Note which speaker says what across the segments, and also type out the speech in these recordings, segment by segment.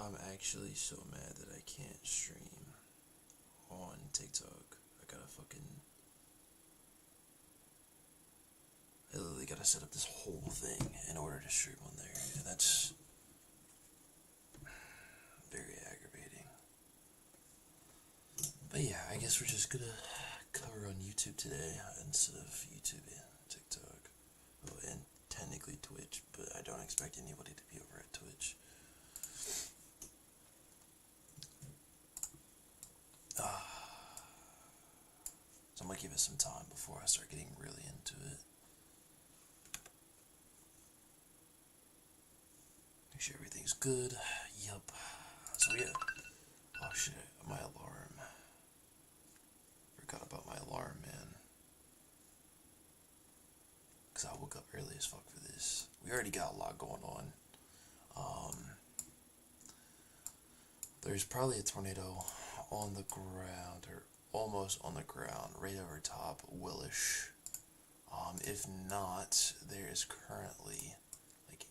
Speaker 1: I'm actually so mad that I can't stream on TikTok. I gotta fucking. I literally gotta set up this whole thing in order to stream on there, and that's very aggravating. But yeah, I guess we're just gonna cover on YouTube today instead of YouTube and TikTok. Oh, and technically Twitch, but I don't expect anybody to be over at Twitch. So I'm gonna give it some time before I start getting really into it. Make sure everything's good. Yup. So yeah. Oh shit, my alarm. Forgot about my alarm, man. Because I woke up early as fuck for this. We already got a lot going on. There's probably a tornado on the ground, or almost on the ground, right over top Willish. If not, there is currently like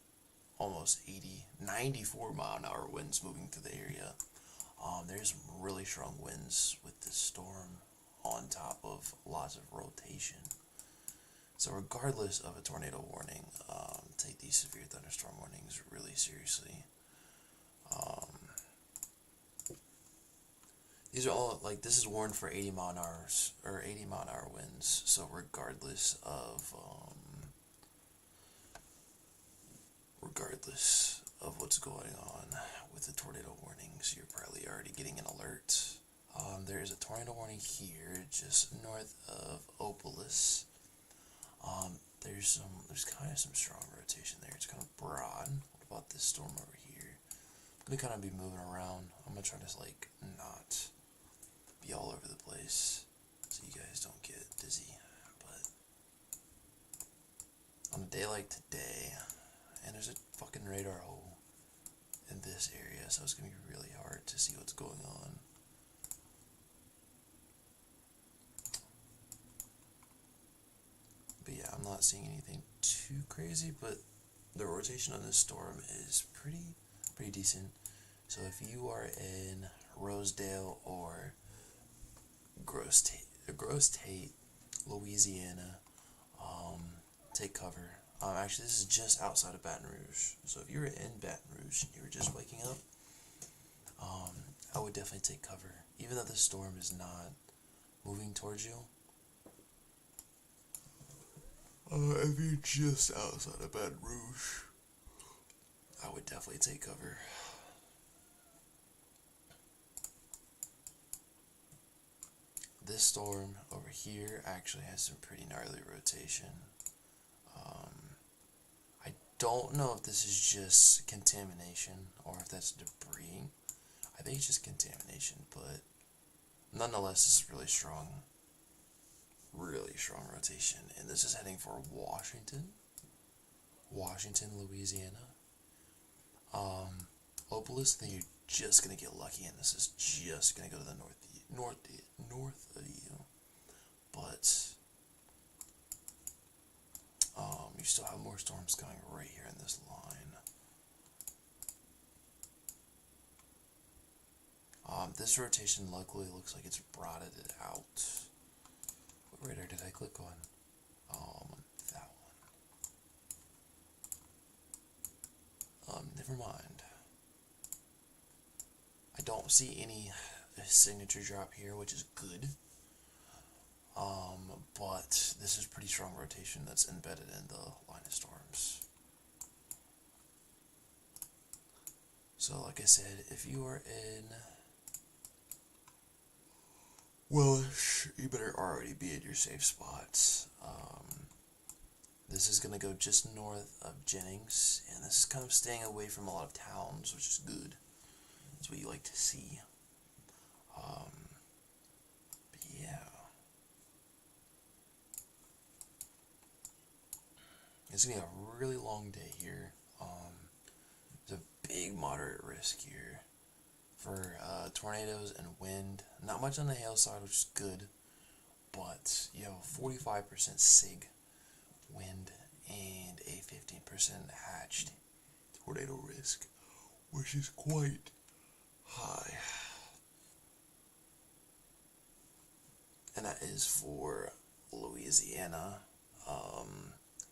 Speaker 1: almost 80, 94 mile an hour winds moving through the area. There's some really strong winds with this storm on top of lots of rotation. So regardless of a tornado warning, take these severe thunderstorm warnings really seriously. These are all, like, this is warned for 80 mile an hour, or 80 mile an hour winds, so regardless of what's going on with the tornado warnings, you're probably already getting an alert. There is a tornado warning here, just north of Opolis. There's kind of some strong rotation there. It's kind of broad. What about this storm over here? I'm gonna kind of be moving around. I'm gonna try to like not be all over the place so you guys don't get dizzy. But on a day like today, and there's a fucking radar hole in this area, so it's gonna be really hard to see what's going on. But yeah, I'm not seeing anything too crazy, but the rotation on this storm is pretty decent. So if you are in Rosedale or Gross Tate, Louisiana, take cover. Actually, this is just outside of Baton Rouge. So if you're in Baton Rouge and you were just waking up, I would definitely take cover. Even though the storm is not moving towards you, if you're just outside of Baton Rouge, I would definitely take cover. This storm over here actually has some pretty gnarly rotation. I don't know if this is just contamination or if that's debris. I think it's just contamination, but nonetheless, it's really strong rotation. And this is heading for Washington, Louisiana. Opolis, then you're just gonna get lucky, and this is just gonna go to the north of you. But you still have more storms coming right here in this line. This rotation luckily looks like it's broadened it out. What radar did I click on? That one. Never mind. I don't see any signature drop here, which is good. But this is pretty strong rotation that's embedded in the line of storms. So like I said, if you are in Willish, you better already be in your safe spots. This is going to go just north of Jennings, and this is kind of staying away from a lot of towns, which is good. That's what you like to see. But yeah. It's going to be a really long day here. There's a big moderate risk here for tornadoes and wind. Not much on the hail side, which is good. But you have a 45% SIG wind and a 15% hatched tornado risk, which is quite high. And that is for Louisiana,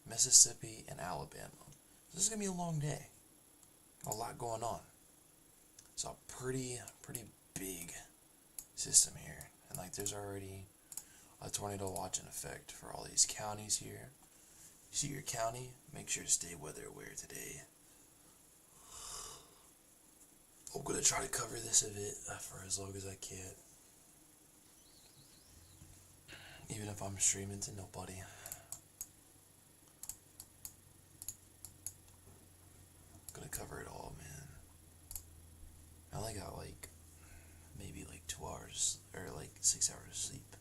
Speaker 1: Mississippi, and Alabama. This is going to be a long day. A lot going on. It's a pretty big system here. And like there's already a tornado watch in effect for all these counties here. You see your county, make sure to stay weather aware today. I'm going to try to cover this event for as long as I can. Even if I'm streaming to nobody. I'm going to cover it all, man. I only got like maybe like 2 hours or like 6 hours of sleep.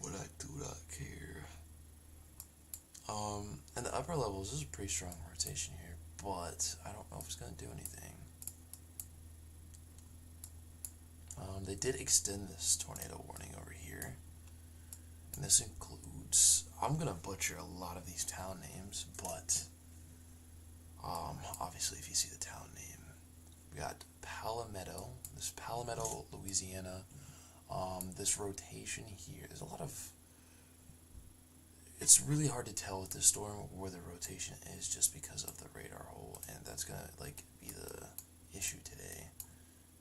Speaker 1: But I do not care. And the upper levels, this is a pretty strong rotation here, but I don't know if it's gonna do anything. They did extend this tornado warning over here, and this includes, I'm gonna butcher a lot of these town names, but obviously if you see the town name, we got Palmetto, this is Palmetto, Louisiana. This rotation here, there's a lot of, it's really hard to tell with this storm where the rotation is just because of the radar hole, and that's gonna like be the issue today,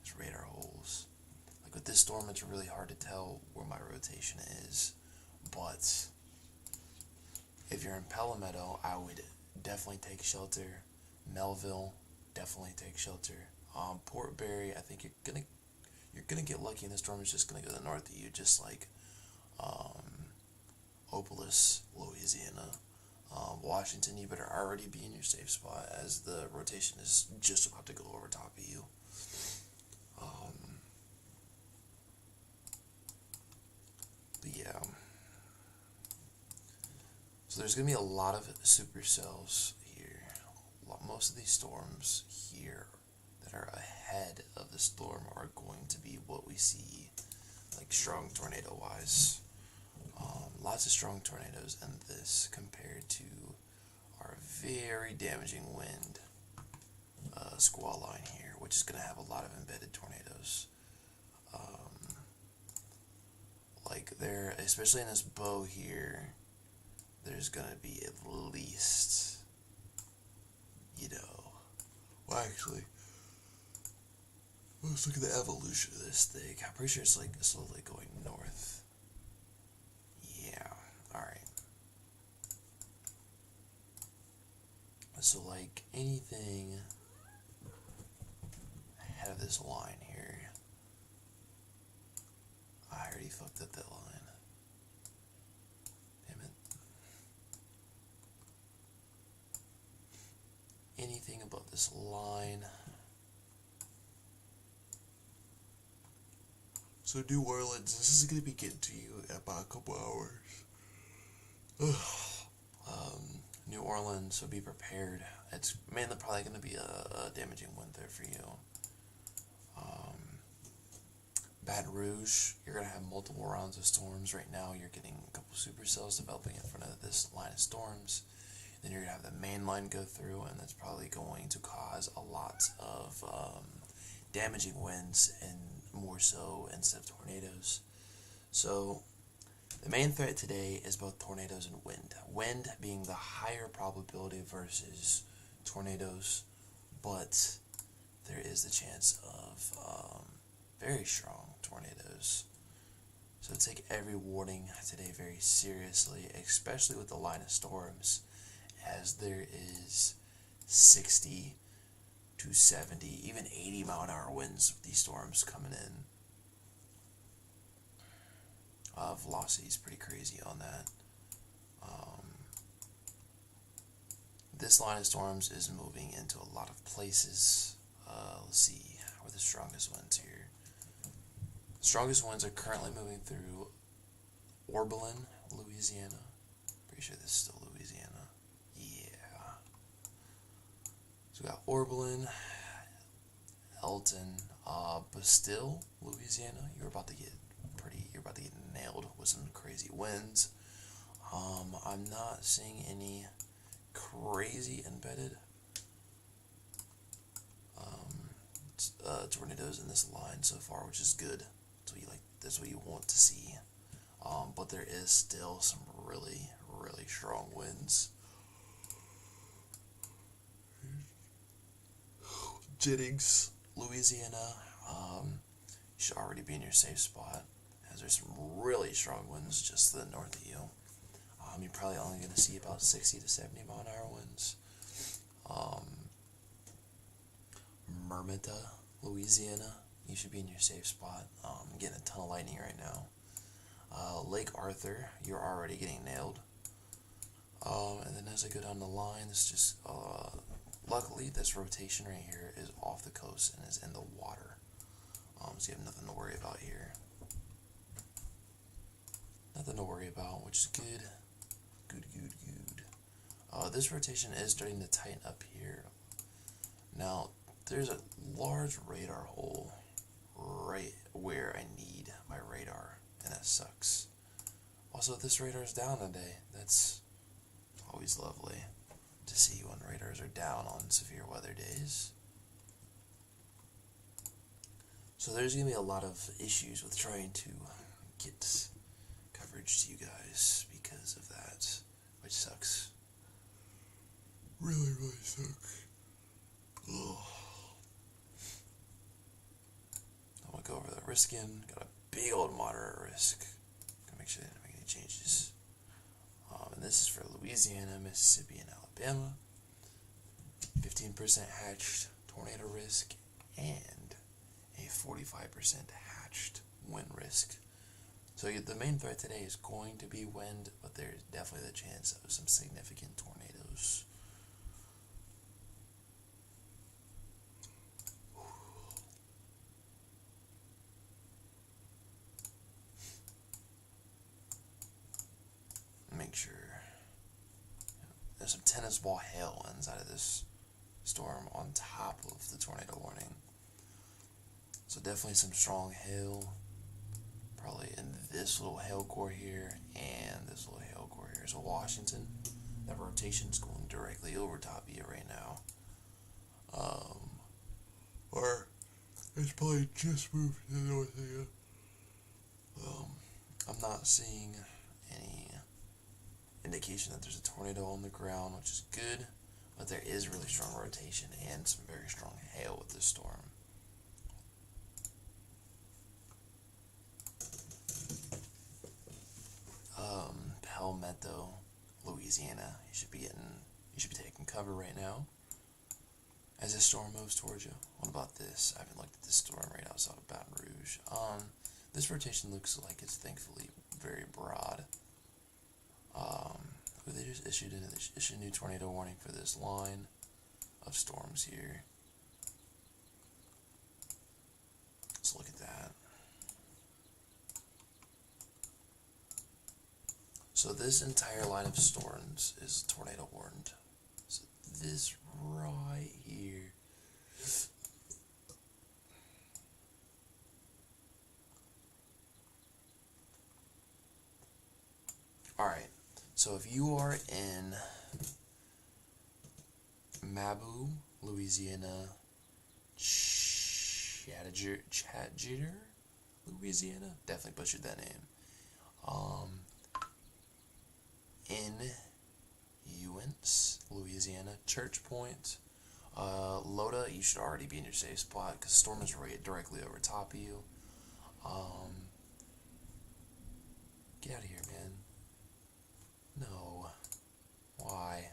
Speaker 1: is radar holes. Like with this storm, it's really hard to tell where my rotation is, but if you're in Palmetto, I would definitely take shelter. Melville, definitely take shelter. Port Barry, I think you're gonna get lucky, and the storm is just gonna go to the north of you, just like Opolis, Louisiana. Washington, you better already be in your safe spot as the rotation is just about to go over top of you. But yeah. So there's going to be a lot of supercells here. Most of these storms here that are ahead of the storm are going to be what we see like strong tornado wise. Lots of strong tornadoes in this compared to our very damaging wind squall line here, which is going to have a lot of embedded tornadoes. Like there, especially in this bow here, there's going to be at least, well actually, let's look at the evolution of this thing. I'm pretty sure it's like slowly going north. Yeah, alright. So like anything ahead of this line here, I already fucked up that line. Damn it. Anything above this line. So New Orleans, this is going to be getting to you in about a couple hours. New Orleans, so be prepared. It's mainly probably going to be a damaging wind there for you. Baton Rouge, you're going to have multiple rounds of storms. Right now, you're getting a couple supercells developing in front of this line of storms. Then you're going to have the main line go through, and that's probably going to cause a lot of damaging winds, and more so instead of tornadoes. So the main threat today is both tornadoes and wind. Wind being the higher probability versus tornadoes, but there is the chance of very strong tornadoes. So take every warning today very seriously, especially with the line of storms, as there is 60 to 70, even 80 mile an hour winds with these storms coming in. Velocity is pretty crazy on that. This line of storms is moving into a lot of places. Let's see where the strongest winds here. The strongest winds are currently moving through Oberlin, Louisiana. Pretty sure this is still Louisiana. Yeah. So we got Oberlin, Elton, Bastille, Louisiana. You're about to get nailed with some crazy winds. I'm not seeing any crazy embedded. tornadoes in this line so far, which is good. That's what you want to see. But there is still some really, really strong winds. Jennings, Louisiana, you should already be in your safe spot, as there's some really strong winds just to the north of you. You're probably only going to see about 60 to 70 mile an hour winds. Mermita, Louisiana, you should be in your safe spot. I'm getting a ton of lightning right now. Lake Arthur, you're already getting nailed. And then as I go down the line, it's just, luckily this rotation right here is off the coast and is in the water. So you have nothing to worry about here. Nothing to worry about, which is good. Good. This rotation is starting to tighten up here. Now, there's a large radar hole right where I need my radar, and that sucks. Also, this radar is down today. That's always lovely to see when radars are down on severe weather days. So there's going to be a lot of issues with trying to get coverage to you guys because of that, which sucks. Really sucks. Ugh. I'm going to go over the risk again. Got a big old moderate risk. Gotta make sure they didn't make any changes. And this is for Louisiana, Mississippi, and Alabama. 15% hatched tornado risk and a 45% hatched wind risk. So the main threat today is going to be wind, but there's definitely the chance of some significant tornadoes. Make sure there's some tennis ball hail inside of this storm on top of the tornado warning. So definitely some strong hail, probably in this little hail core here and this little hail core here. So Washington, that rotation's going directly over top of you right now. Or it's probably just moved to the north of you. I'm not seeing any indication that there's a tornado on the ground, which is good, but there is really strong rotation and some very strong hail with this storm. Palmetto, Louisiana, you should be taking cover right now as this storm moves towards you. What about this? I haven't looked at this storm right outside of Baton Rouge. This rotation looks like it's thankfully very broad. They just issued a new tornado warning for this line of storms here. Let's look at that. So this entire line of storms is tornado warned. So this right here. Alright, so if you are in Mabou, Louisiana, Chattanooga, Louisiana, definitely butchered that name. In Eunice, Louisiana, Church Point, Loda, you should already be in your safe spot because the storm is right directly over top of you. Get out of here, man. No. Why?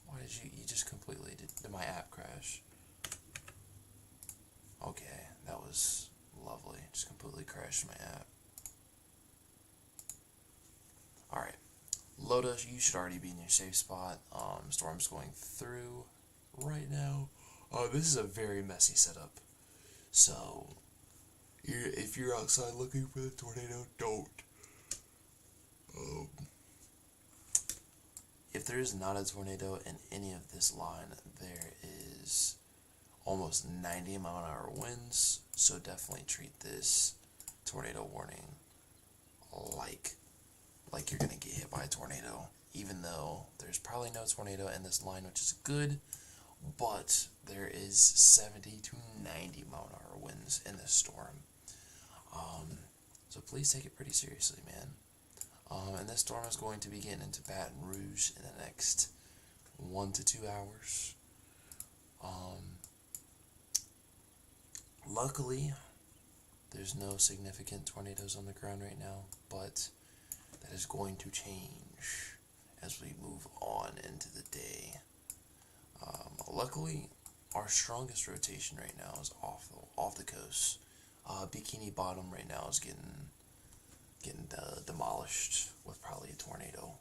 Speaker 1: Why did you just completely, did my app crash? Okay, that was lovely. Just completely crashed my app. Alright. Loda, you should already be in your safe spot. Storm's going through right now. This is a very messy setup. So, if you're outside looking for the tornado, don't. If there is not a tornado in any of this line, there is almost 90 mile an hour winds. So definitely treat this tornado warning like you're gonna get hit by a tornado, even though there's probably no tornado in this line, which is good, but there is 70 to 90 mile an hour winds in this storm. So please take it pretty seriously, man. And this storm is going to be getting into Baton Rouge in the next 1 to 2 hours. Luckily, there's no significant tornadoes on the ground right now, but that is going to change as we move on into the day. Luckily, our strongest rotation right now is off the coast. Bikini Bottom right now is getting demolished with probably a tornado.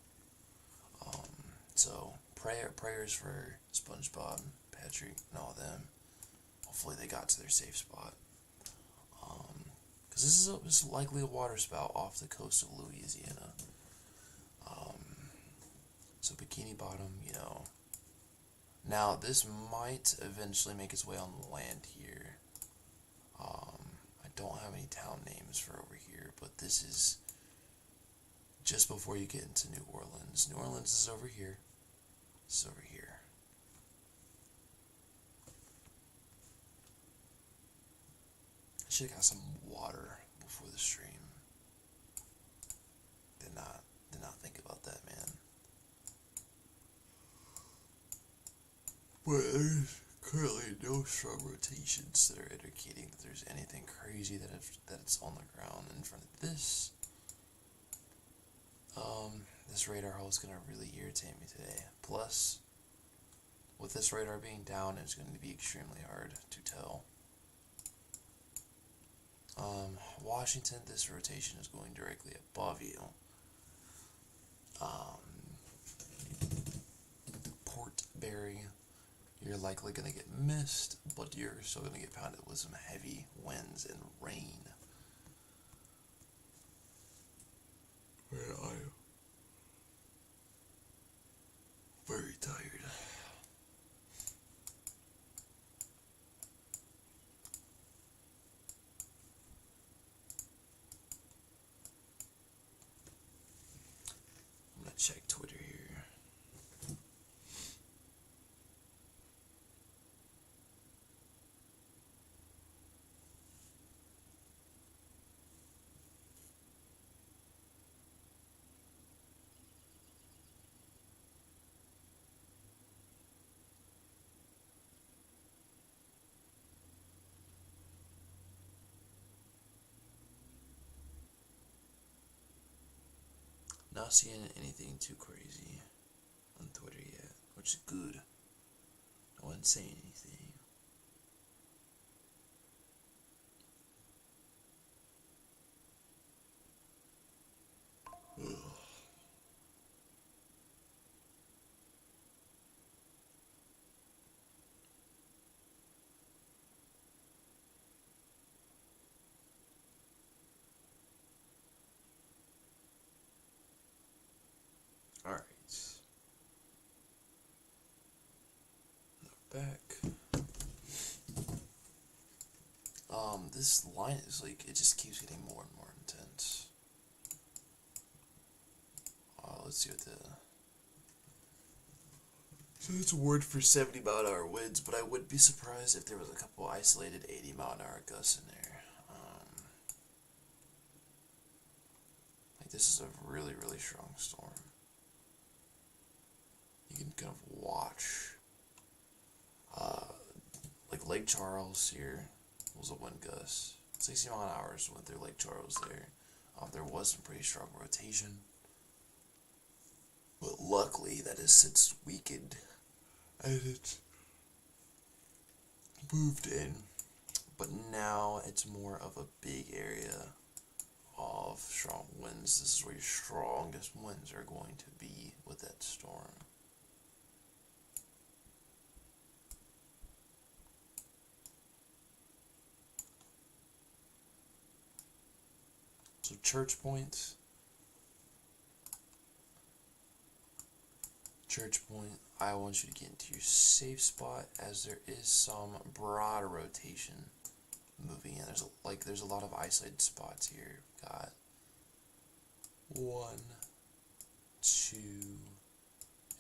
Speaker 1: So prayers for SpongeBob, Patrick, and all them. Hopefully they got to their safe spot. Because this is likely a water spout off the coast of Louisiana. So Bikini Bottom, Now this might eventually make its way on land here. I don't have any town names for over here, but this is just before you get into New Orleans. New Orleans is over here. This is over here. I should have got some water before the stream. Did not think about that, man. But there's currently no strong rotations that are indicating that there's anything crazy that it's on the ground in front of this. This radar hole is going to really irritate me today. Plus, with this radar being down, it's going to be extremely hard to tell. Washington, this rotation is going directly above you. Port Barry, you're likely going to get missed, but you're still going to get pounded with some heavy winds and rain. Where are you? Very tired. I'm gonna check Twitter here. Not seeing anything too crazy on Twitter yet, which is good. No one's saying anything. Ugh. Alright. Back. This line is like, it just keeps getting more and more intense. Let's see what So it's a word for 70 mile an hour winds, but I would be surprised if there was a couple isolated 80 mile an hour gusts in there. This is a really, really strong storm. You can kind of watch. Like Lake Charles here was a wind gust. 60 mile an hour went through Lake Charles there. There was some pretty strong rotation. But luckily that has since weakened as it's moved in. But now it's more of a big area of strong winds. This is where your strongest winds are going to be with that storm. So Church Point, I want you to get into your safe spot as there is some broader rotation moving in. There's a lot of isolated spots here. Got 1, 2,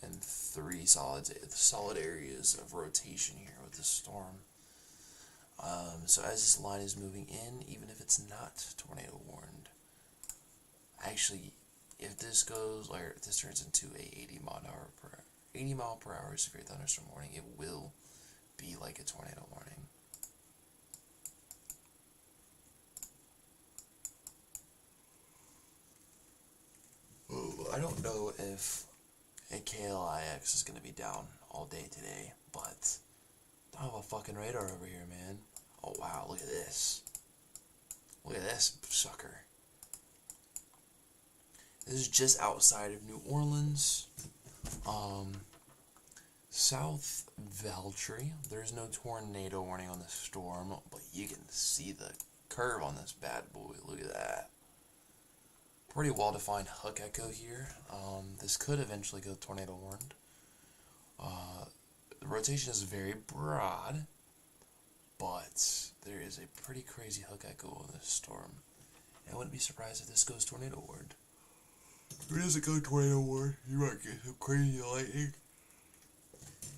Speaker 1: and three solid areas of rotation here with the storm. So as this line is moving in, even if it's not tornado warned, actually, if this goes, or if this turns into a 80 mile per hour severe thunderstorm warning, it will be like a tornado warning. Ooh, I don't know if a KLIX is going to be down all day today, but I have a fucking radar over here, man. Oh wow, look at this. Look at this sucker. This is just outside of New Orleans. South Valtry. There's no tornado warning on the storm, but you can see the curve on this bad boy. Look at that. Pretty well-defined hook echo here. This could eventually go tornado warned. The rotation is very broad, but there is a pretty crazy hook echo on this storm. And I wouldn't be surprised if this goes tornado warned. If it doesn't go tornado warned, you might get some crazy lightning,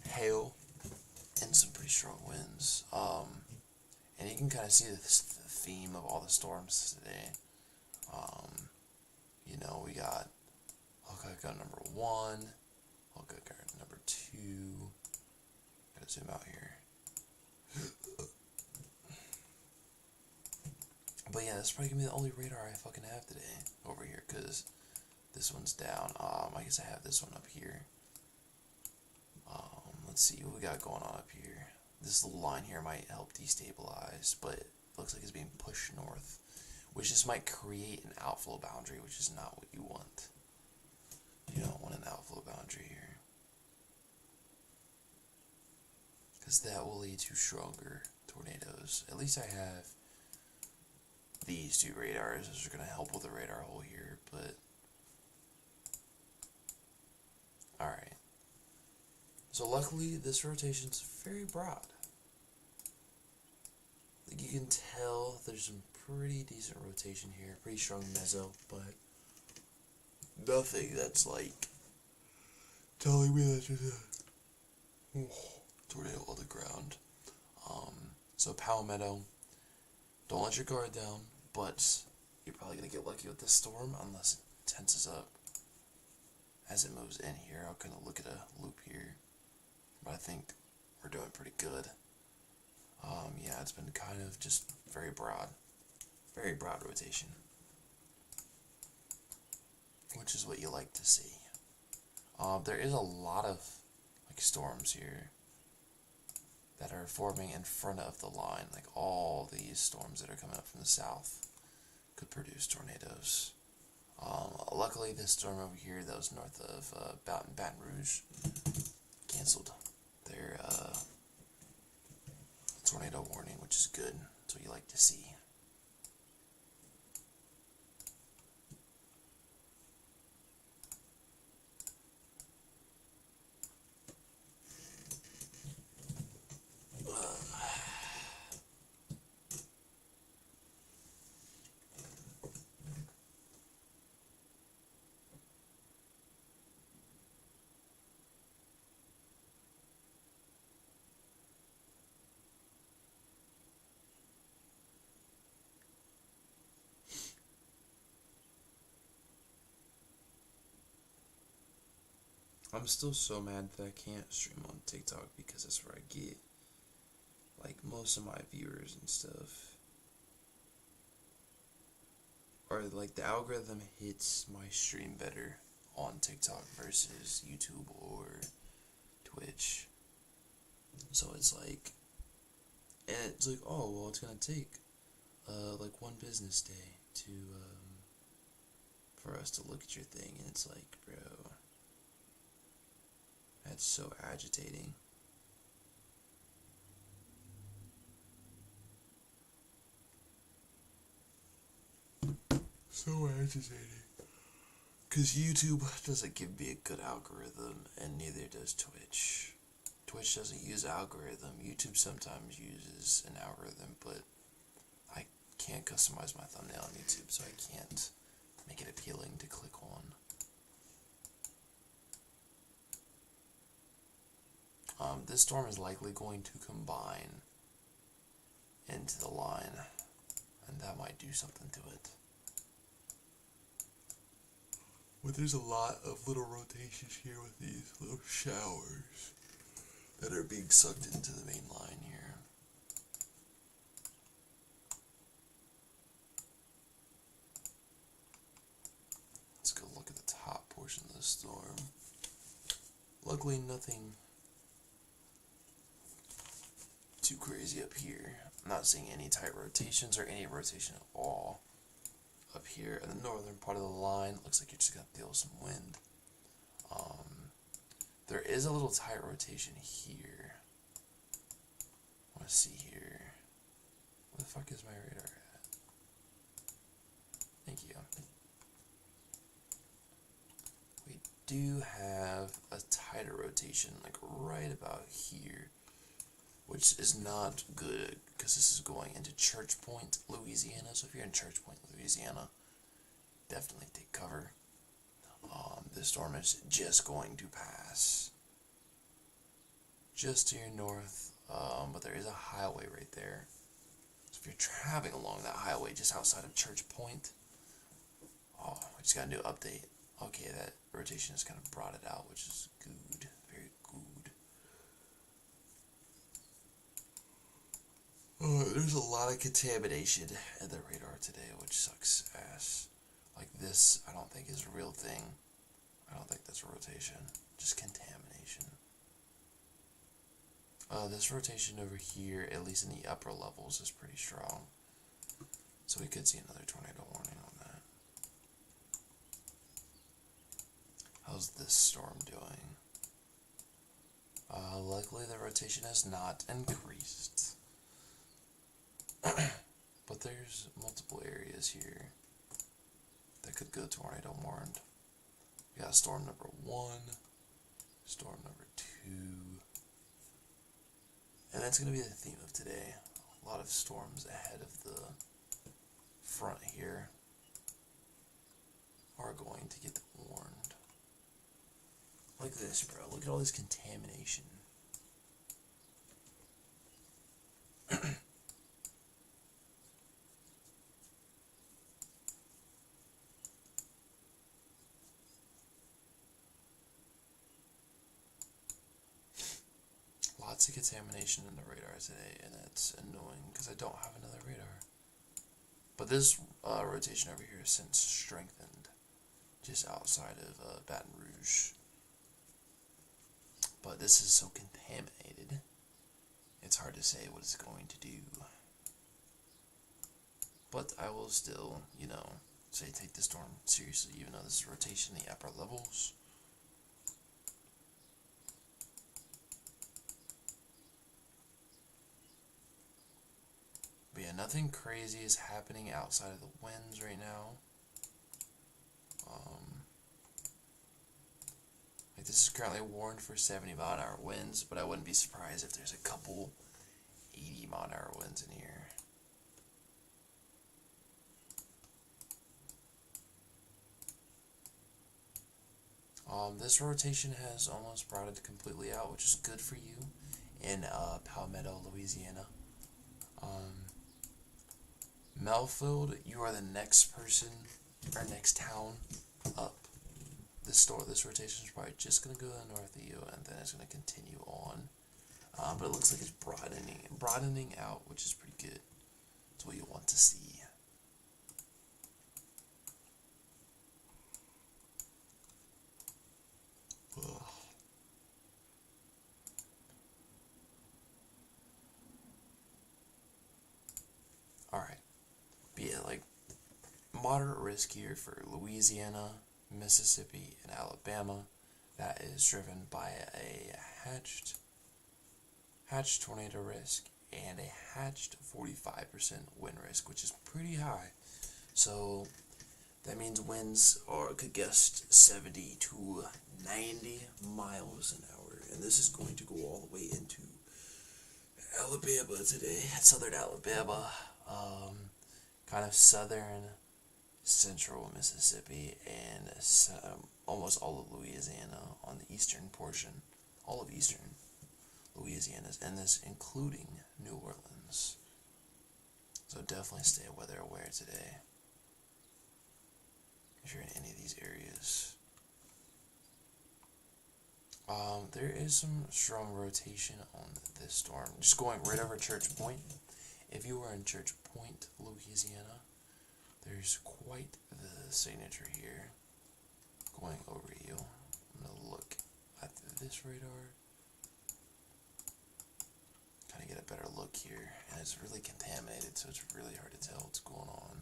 Speaker 1: hail, and some pretty strong winds. And you can kind of see the theme of all the storms today. You know, we got hook echo number 1, hook echo number 2. Gotta zoom out here. But yeah, that's probably gonna be the only radar I fucking have today over here, because this one's down. I guess I have this one up here. Let's see what we got going on up here. This little line here might help destabilize, but it looks like it's being pushed north, which just might create an outflow boundary, which is not what you want. You don't want an outflow boundary here, because that will lead to stronger tornadoes. At least I have these two radars. Those are going to help with the radar hole here, but alright. So luckily, this rotation's very broad. Like, you can tell there's some pretty decent rotation here, pretty strong mezzo, but nothing that's like telling me that there's a tornado on the ground. So Palmetto, don't let your guard down, but you're probably gonna get lucky with this storm unless it tenses up as it moves in here. I'll kind of look at a loop here, but I think we're doing pretty good. Yeah, it's been kind of just very broad rotation, which is what you like to see. There is a lot of like storms here that are forming in front of the line. Like all these storms that are coming up from the south could produce tornadoes. Luckily, this storm over here that was north of Baton Rouge canceled their tornado warning, which is good. That's what you like to see. I'm still so mad that I can't stream on TikTok, because that's where I get like most of my viewers and stuff. Or like the algorithm hits my stream better on TikTok versus YouTube or Twitch. So it's like, and it's like, oh well, it's gonna take like one business day to for us to look at your thing, and it's like, bro, that's so agitating. So agitating. Because YouTube doesn't give me a good algorithm, and neither does Twitch. Twitch doesn't use algorithm. YouTube sometimes uses an algorithm, but I can't customize my thumbnail on YouTube, so I can't make it appealing to click on. This storm is likely going to combine into the line, and that might do something to it. But there's a lot of little rotations here with these little showers that are being sucked into the main line here. Let's go look at the top portion of the storm. Luckily, nothing too crazy up here. I'm not seeing any tight rotations or any rotation at all up here in the northern part of the line. Looks like you're just gonna deal with some wind. There is a little tight rotation here. I want to see here. Where the fuck is my radar at? Thank you. We do have a tighter rotation, like right about here, which is not good because this is going into Church Point, Louisiana. So if you're in Church Point, Louisiana, definitely take cover. This storm is just going to pass just to your north, but there is a highway right there. So if you're traveling along that highway just outside of Church Point, oh, we just got a new update. Okay, that rotation has kind of brought it out, which is good, very good. There's a lot of contamination in the radar today, which sucks ass. Like this, I don't think is a real thing. I don't think that's a rotation, just contamination. This rotation over here, at least in the upper levels, is pretty strong. So we could see another tornado warning on that. How's this storm doing? Luckily the rotation has not increased. But there's multiple areas here that could go tornado warned. We got storm number 1, storm number 2, and that's going to be the theme of today. A lot of storms ahead of the front here are going to get warned. Look at this, bro. Look at all this contamination. Lots of contamination in the radar today, and it's annoying because I don't have another radar. But this rotation over here has since strengthened just outside of Baton Rouge. But this is so contaminated, it's hard to say what it's going to do. But I will still, say take the storm seriously, even though this is rotation in the upper levels. But yeah, nothing crazy is happening outside of the winds right now. Like this is currently warned for 70-mile-an-hour winds, but I wouldn't be surprised if there's a couple 80-mile-an-hour winds in here. This rotation has almost brought it completely out, which is good for you in Palmetto, Louisiana. Melfield, you are the next person, or next town up. This rotation is probably just going to go north of you, and then it's going to continue on. But it looks like it's broadening out, which is pretty good. It's what you want to see. Ugh. Alright. But yeah, like, moderate risk here for Louisiana, Mississippi, and Alabama. That is driven by a hatched tornado risk and a hatched 45% wind risk, which is pretty high. So that means winds could gust 70 to 90 miles an hour, and this is going to go all the way into Alabama today, southern Alabama, kind of southern central Mississippi, and almost all of Louisiana on the eastern portion, all of eastern. Louisiana's in this, including New Orleans. So definitely stay weather aware today if you're in any of these areas. There is some strong rotation on this storm. Just going right over Church Point. If you are in Church Point, Louisiana, there's quite the signature here going over you. I'm going to look at this radar. Kind of get a better look here. And it's really contaminated, so it's really hard to tell what's going on.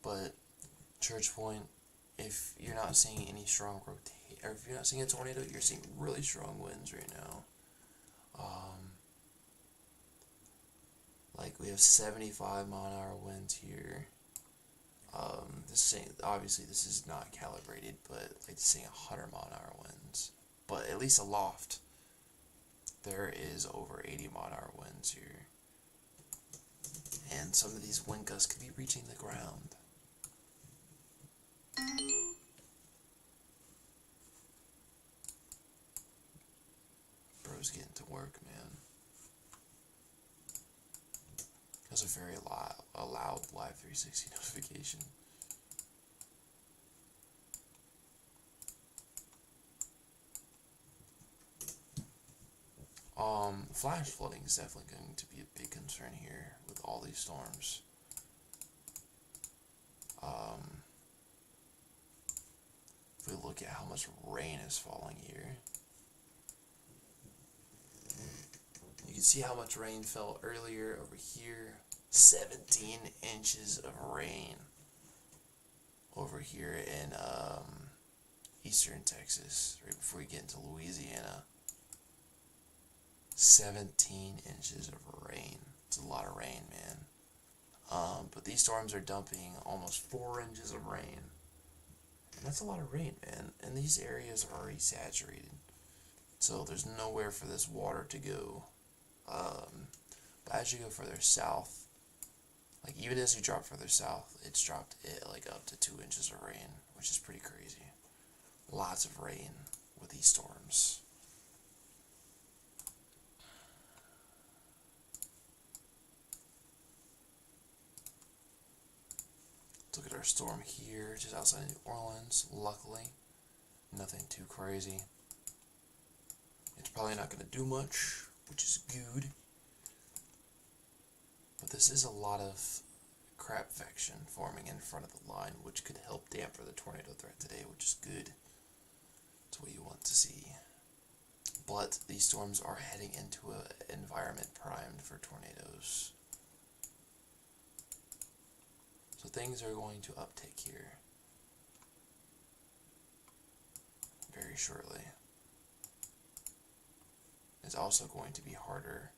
Speaker 1: But Church Point, if you're not seeing any strong rotation, or if you're not seeing a tornado, you're seeing really strong winds right now. Like we have 75 mile an hour winds here. Obviously this is not calibrated, but like seeing 100 mile an hour winds. But at least aloft, there is over 80 mile an hour winds here. And some of these wind gusts could be reaching the ground. Bro's getting to work, man. That's a very loud Live 360 notification. Flash flooding is definitely going to be a big concern here with all these storms. If we look at how much rain is falling here, you can see how much rain fell earlier over here. 17 inches of rain over here in eastern Texas, right before you get into Louisiana. 17 inches of rain. It's a lot of rain, man. But these storms are dumping almost 4 inches of rain. And that's a lot of rain, man. And these areas are already saturated. So there's nowhere for this water to go. But as you go further south, like even as you drop further south, it's dropped like up to 2 inches of rain, which is pretty crazy. Lots of rain with these storms. Look at our storm here, just outside of New Orleans. Luckily, nothing too crazy. It's probably not going to do much, which is good. But this is a lot of crab vection forming in front of the line, which could help damper the tornado threat today, which is good. That's what you want to see. But these storms are heading into an environment primed for tornadoes. So things are going to uptick here very shortly. It's also going to be harder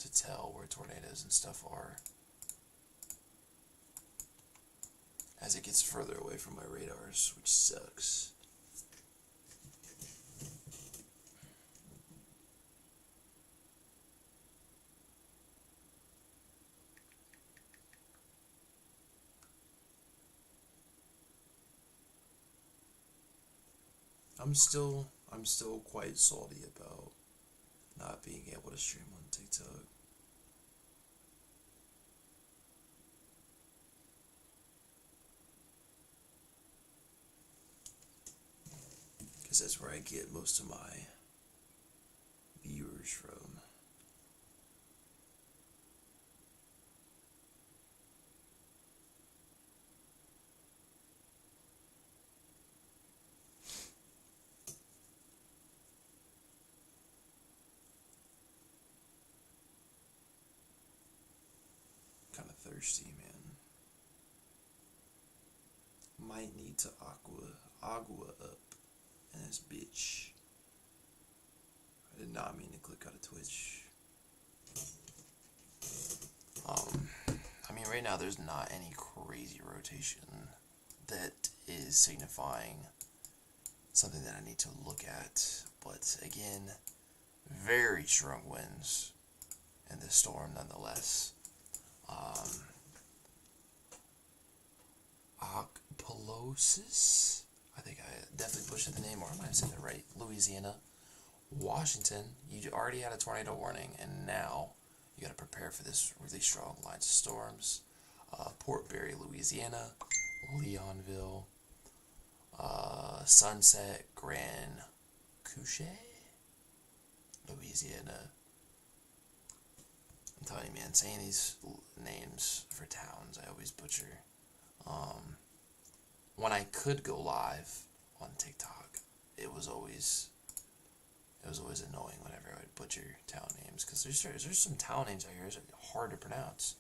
Speaker 1: to tell where tornadoes and stuff are as it gets further away from my radars, which sucks. I'm still quite salty about not being able to stream on TikTok. Because that's where I get most of my viewers from. Kind of thirsty, man. Might need to agua up in this bitch. I did not mean to click out of Twitch. I mean, right now there's not any crazy rotation that is signifying something that I need to look at. But again, very strong winds in this storm nonetheless. I think I definitely butchered the name, or I might have said it right. Louisiana. Washington, you already had a tornado warning, and now you got to prepare for this really strong lines of storms. Port Barre, Louisiana, Leonville, Sunset, Grand Couche, Louisiana. I'm telling you, man, saying these names for towns, I always butcher. When I could go live on TikTok, it was always annoying whenever I would butcher town names, because there's some town names out here that are hard to pronounce.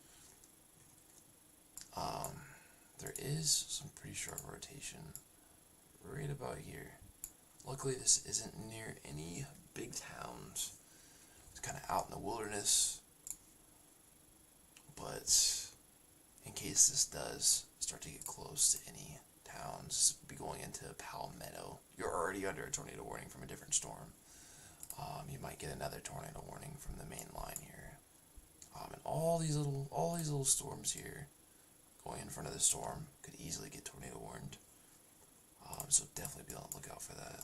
Speaker 1: There is some pretty strong rotation right about here. Luckily, this isn't near any big towns. It's kind of out in the wilderness. But in case this does start to get close to any towns, be going into Palmetto, you're already under a tornado warning from a different storm. You might get another tornado warning from the main line here. And all these little storms here going in front of the storm could easily get tornado warned. So definitely be on the lookout for that.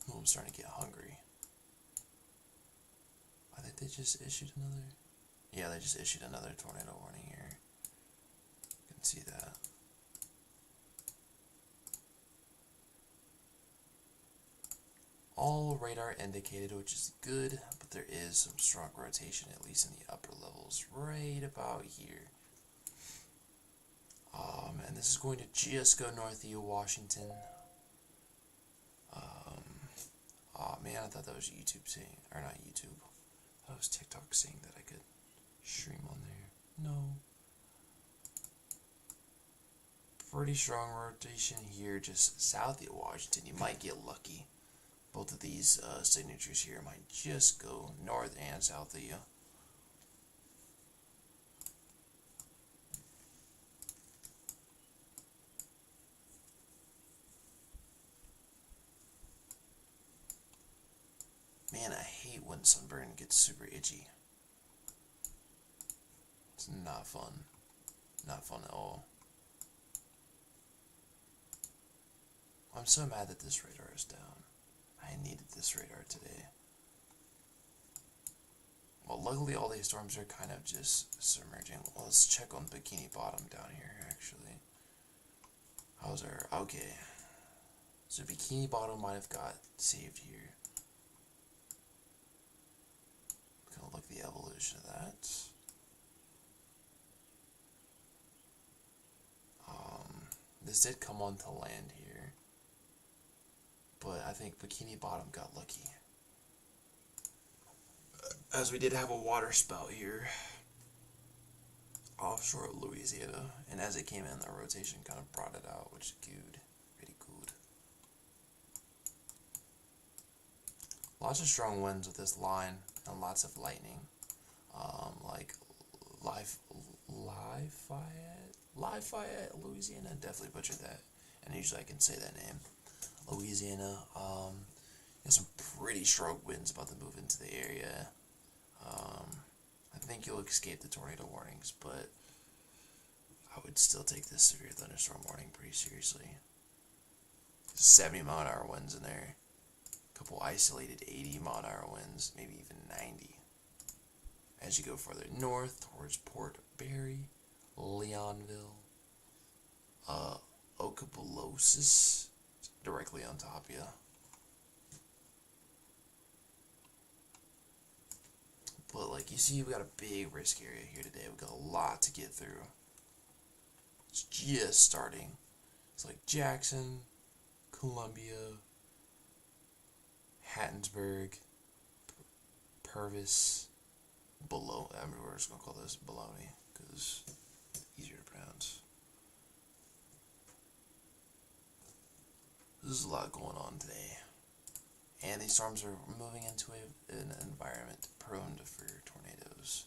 Speaker 1: Oh, I'm starting to get hungry. I think they just issued another. Yeah, they just issued another tornado warning here. You can see that. All radar indicated, which is good, but there is some strong rotation, at least in the upper levels, right about here. And this is going to just go north of Washington. Oh man, I thought that was YouTube saying, or not YouTube. That was TikTok saying that I could stream on there. No. Pretty strong rotation here, just south of Washington. You might get lucky. Both of these signatures here might just go north and south of you. Man, I hate when sunburn gets super itchy. It's not fun. Not fun at all. I'm so mad that this radar is down. I needed this radar today. Well, luckily all these storms are kind of just submerging. Well, let's check on Bikini Bottom down here, actually. How's our... Okay. So Bikini Bottom might have got saved here. Gonna look at the evolution of that. This did come onto land here. But I think Bikini Bottom got lucky. As we did have a water spout here offshore of Louisiana, and as it came in, the rotation kind of brought it out, which is good. Very good. Lots of strong winds with this line, and lots of lightning. Like Lafayette, Louisiana, definitely butchered that, and usually I can say that name. Louisiana, there's some pretty strong winds about to move into the area. I think you'll escape the tornado warnings, but I would still take this severe thunderstorm warning pretty seriously. 70-mile-an-hour winds in there. A couple isolated 80-mile-an-hour winds, maybe even 90. As you go further north towards Port Barre, Leonville, Okobolos, directly on top of you. But like you see, we got a big risk area here today. We got a lot to get through. It's just starting. It's like Jackson, Columbia, Hattonsburg, Purvis, Bologna. I mean, we're just gonna call this Bologna because it's easier to pronounce. There's a lot going on today. And these storms are moving into an environment prone for tornadoes.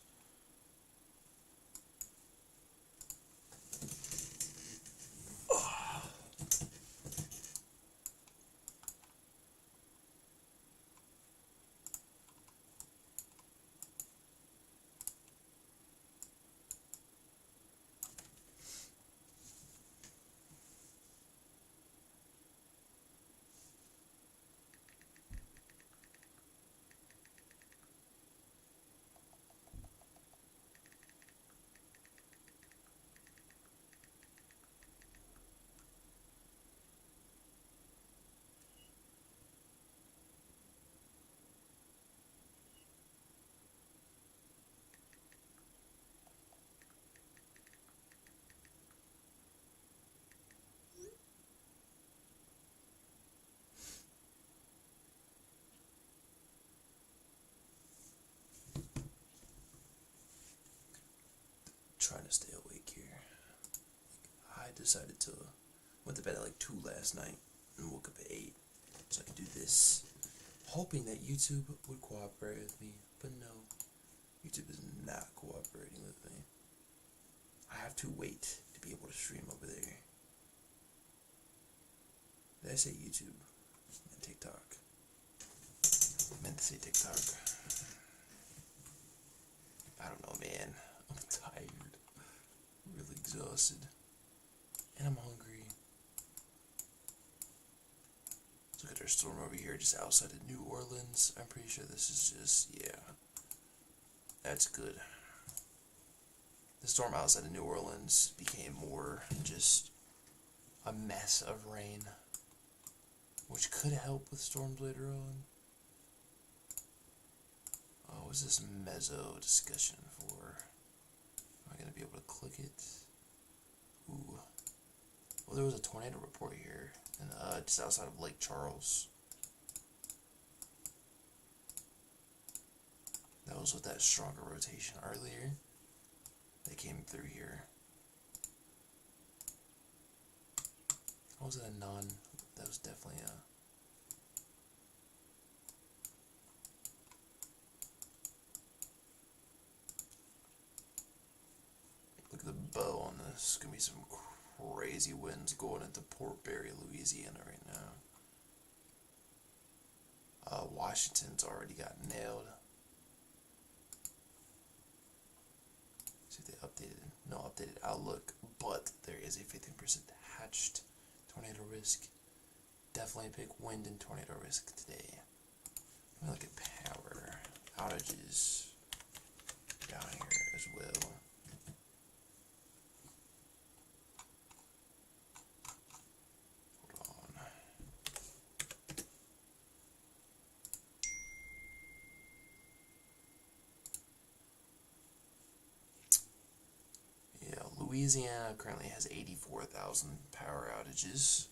Speaker 1: trying to stay awake here. I decided to went to bed at like 2 last night and woke up at 8, so I could do this, hoping that YouTube would cooperate with me. But no, YouTube is not cooperating with me. I have to wait to be able to stream over there. Did I say YouTube? I meant TikTok. I meant to say TikTok. I don't know, man. I'm tired. Really exhausted. And I'm hungry. Let's look at our storm over here just outside of New Orleans. I'm pretty sure this is just, yeah. That's good. The storm outside of New Orleans became more just a mess of rain, which could help with storms later on. Oh, what's this mezzo discussion for? Am I going to be able to click it? Ooh. Well, there was a tornado report here, and just outside of Lake Charles. That was with that stronger rotation earlier. They came through here. How was it a non? That was definitely a... Look at the bow on this. It's going to be some crazy winds going into Port Barry, Louisiana right now. Washington's already got nailed. See if they updated. No updated outlook, but there is a 15% hatched tornado risk. Definitely a big wind and tornado risk today. Let me look at power outages down here as well. Hold on. Yeah, Louisiana currently has 84,000 power outages.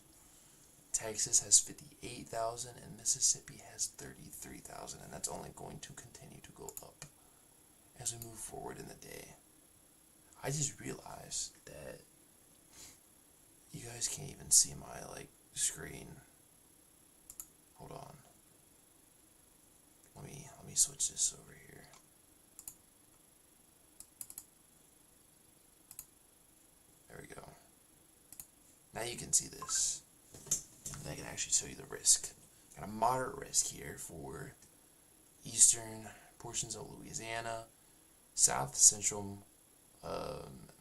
Speaker 1: Texas has 58,000 and Mississippi has 33,000, and that's only going to continue to go up as we move forward in the day. I just realized that you guys can't even see my screen. Hold on. Let me switch this over here. There we go. Now you can see this. And I can actually show you the risk. Got a moderate risk here for eastern portions of Louisiana, south central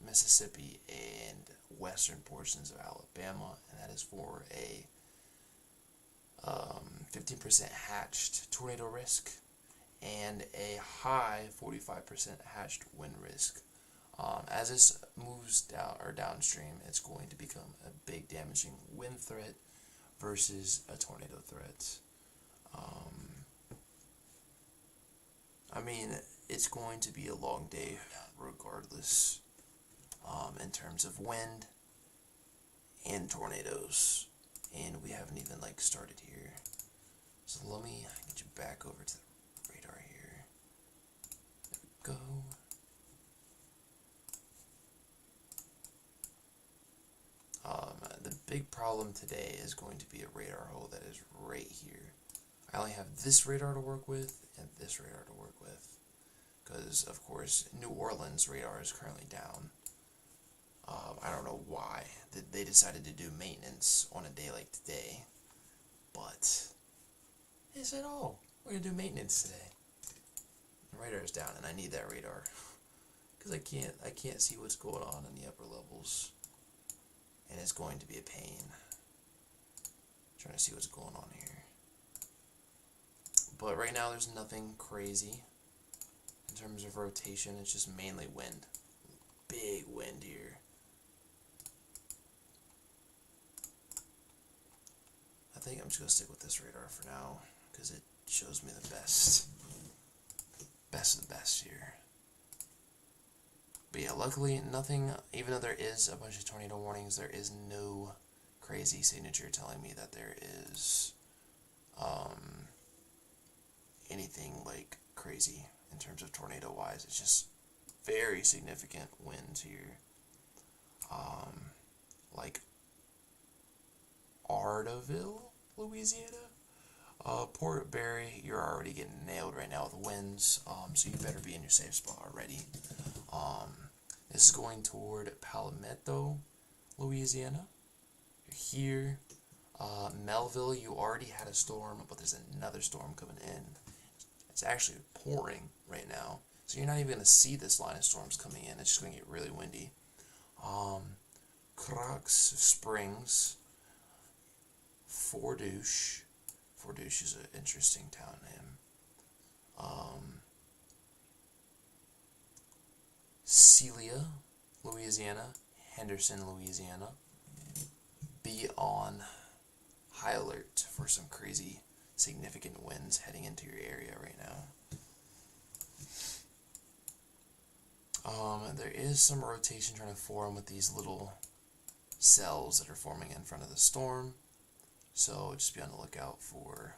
Speaker 1: Mississippi, and western portions of Alabama, and that is for a 15% hatched tornado risk and a high 45% hatched wind risk. As this moves down or downstream, it's going to become a big damaging wind threat versus a tornado threat. I mean, it's going to be a long day regardless, in terms of wind and tornadoes, and we haven't even started here. So let me get you back over to the radar here. There we go. The big problem today is going to be a radar hole that is right here. I only have this radar to work with and this radar to work with, because of course New Orleans radar is currently down. I don't know why they decided to do maintenance on a day like today, but they said, "Oh, we're gonna do maintenance today." The radar is down, and I need that radar because I can't see what's going on in the upper levels. And it's going to be a pain trying to see what's going on here. But right now there's nothing crazy in terms of rotation. It's just mainly wind. Big wind here. I think I'm just going to stick with this radar for now because it shows me the best. Best of the best here. But yeah, luckily nothing, even though there is a bunch of tornado warnings, there is no crazy signature telling me that there is anything crazy in terms of tornado wise. It's just very significant winds here. Like Ardaville, Louisiana. Port Barry, you're already getting nailed right now with winds, so you better be in your safe spot already. This is going toward Palmetto, Louisiana. You're here. Melville, you already had a storm, but there's another storm coming in. It's actually pouring right now, so you're not even going to see this line of storms coming in. It's just going to get really windy. Crocs Springs, Fordouche. Fordouche is an interesting town name. Celia, Louisiana. Henderson, Louisiana. Be on high alert for some crazy significant winds heading into your area right now. There is some rotation trying to form with these little cells that are forming in front of the storm. So just be on the lookout for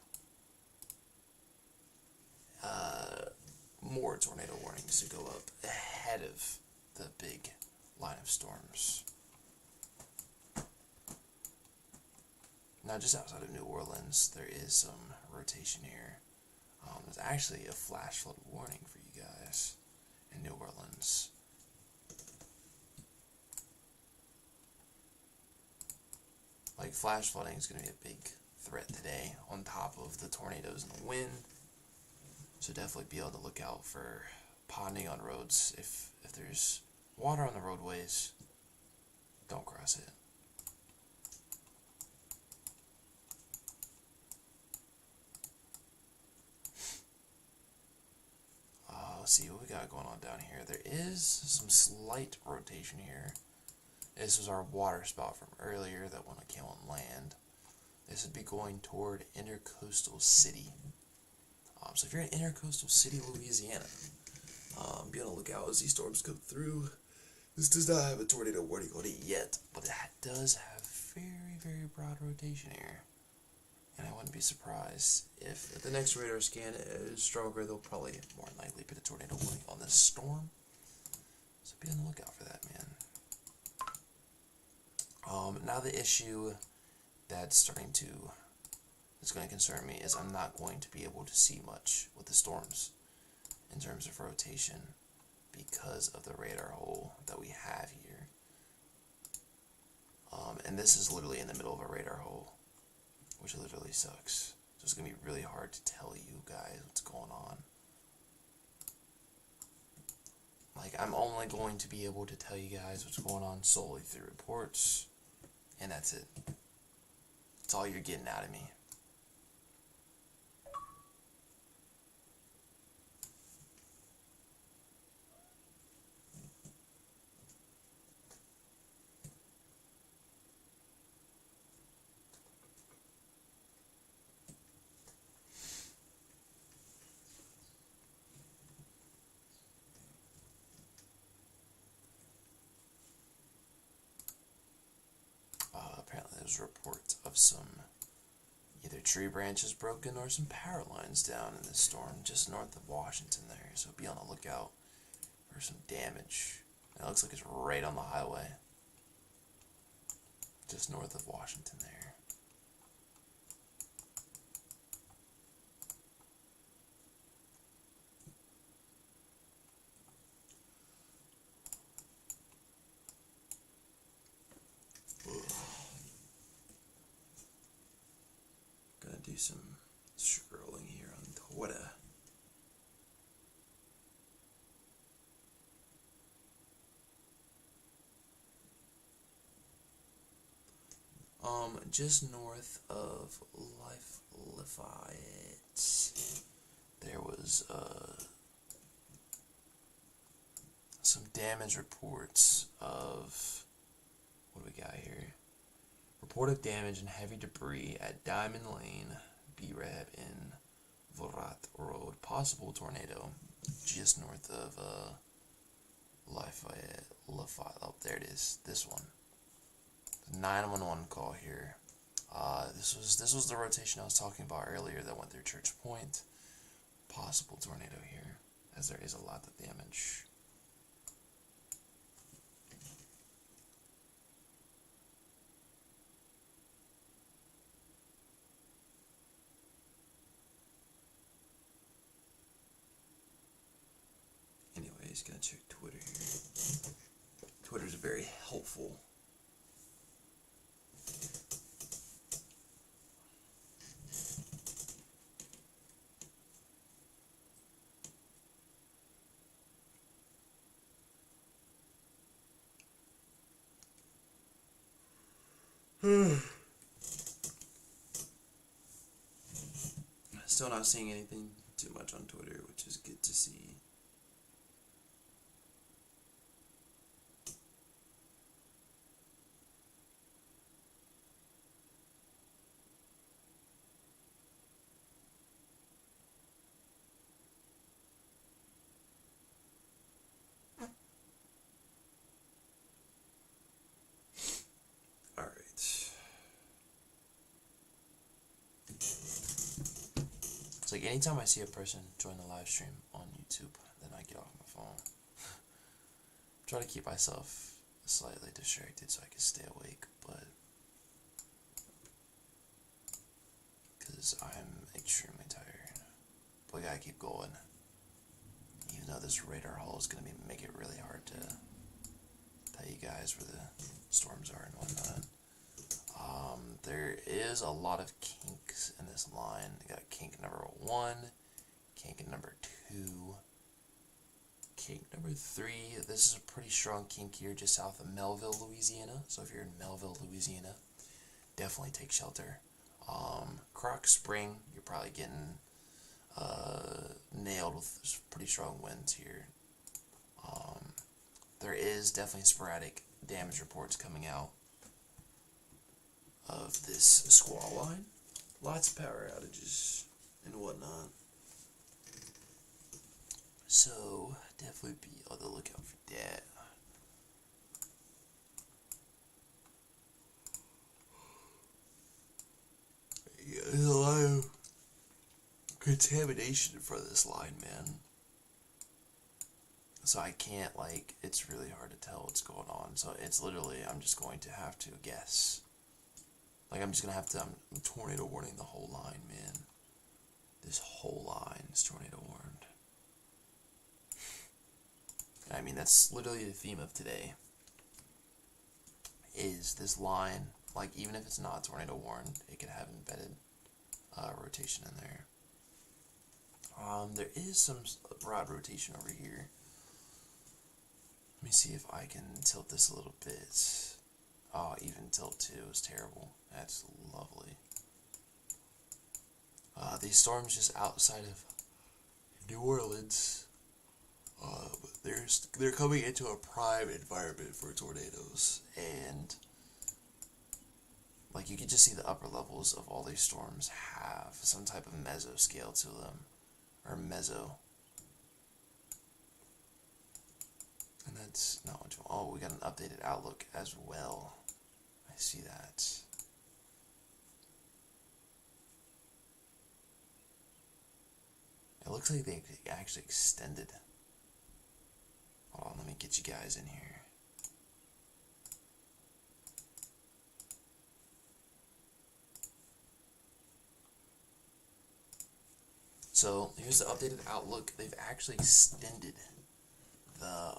Speaker 1: more tornado warnings to go up ahead of the big line of storms. Now, just outside of New Orleans, there is some rotation here. There's actually a flash flood warning for you guys in New Orleans. Like, flash flooding is going to be a big threat today on top of the tornadoes and the wind. So definitely be on the lookout for ponding on roads. If there's water on the roadways, don't cross it. Let's see what we got going on down here. There is some slight rotation here. This was our water spout from earlier that when I came on land. This would be going toward Intercoastal City. So if you're in Intercoastal City, Louisiana, be on the lookout as these storms come through. This does not have a tornado warning on it yet, but it does have very, very broad rotation here. And I wouldn't be surprised if the next radar scan is stronger, they'll probably more than likely put a tornado warning on this storm. So be on the lookout for that, man. Now the issue that's going to concern me is I'm not going to be able to see much with the storms in terms of rotation because of the radar hole that we have here. And this is literally in the middle of a radar hole, which literally sucks. So it's going to be really hard to tell you guys what's going on. Like, I'm only going to be able to tell you guys what's going on solely through reports, and that's it. That's all you're getting out of me. Apparently there's reports of some either tree branches broken or some power lines down in this storm just north of Washington there. So be on the lookout for some damage. It looks like it's right on the highway, just north of Washington there. Gonna do some scrolling here on Twitter. Just north of Lafayette, there was some damage reports of, what do we got here? Report of damage and heavy debris at Diamond Lane, B-Rab in Vorat Road. Possible tornado just north of Lafayette. Oh, there it is. This one. The 911 call here. This was the rotation I was talking about earlier that went through Church Point. Possible tornado here, as there is a lot of damage. just gonna check Twitter here. Twitter's very helpful. Still not seeing anything too much on Twitter, which is good to see. It's like anytime I see a person join the live stream on YouTube, then I get off my phone. Try to keep myself slightly distracted so I can stay awake, but because I'm extremely tired. But we gotta keep going. Even though this radar hull is gonna make it really hard to tell you guys where the storms are and whatnot. There is a lot of kinks in this line. You got kink number 1, kink number 2, kink number 3. This is a pretty strong kink here just south of Melville, Louisiana. So if you're in Melville, Louisiana, definitely take shelter. Croc Spring, you're probably getting nailed with pretty strong winds here. There is definitely sporadic damage reports coming out of this squall line. Lots of power outages and whatnot. So definitely be on the lookout for that. Yeah, there's a lot of contamination in front of this line, man. So I can't, like, it's really hard to tell what's going on. So it's literally, I'm just going to have to guess. Like, I'm just going to have to, I'm tornado warning the whole line, man. This whole line is tornado warned. I mean, that's literally the theme of today. Is this line, like, even if it's not tornado warned, it could have embedded rotation in there. There is some broad rotation over here. Let me see if I can tilt this a little bit. Oh, even tilt 2 is terrible. That's lovely. These storms just outside of New Orleans, they're coming into a prime environment for tornadoes, and like you can just see the upper levels of all these storms have some type of mesoscale to them, or meso. And that's not what you want. Oh, we got an updated outlook as well. I see that. It looks like they actually extended. Hold on, let me get you guys in here. So here's the updated outlook. They've actually extended the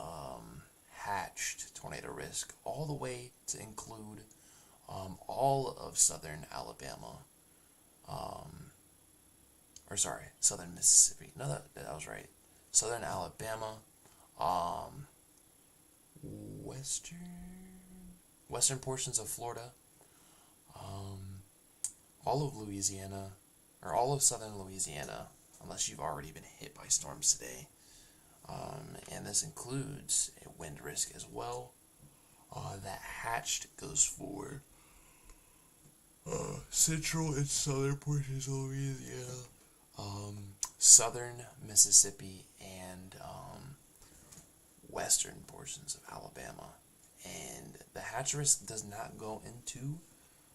Speaker 1: hatched tornado risk all the way to include all of southern Alabama, or sorry, southern Mississippi. No, that was right. Southern Alabama, western portions of Florida, all of Louisiana, or all of southern Louisiana, unless you've already been hit by storms today. And this includes a wind risk as well. That hatched goes for central and southern portions of Louisiana, southern Mississippi, and western portions of Alabama. And the hatch risk does not go into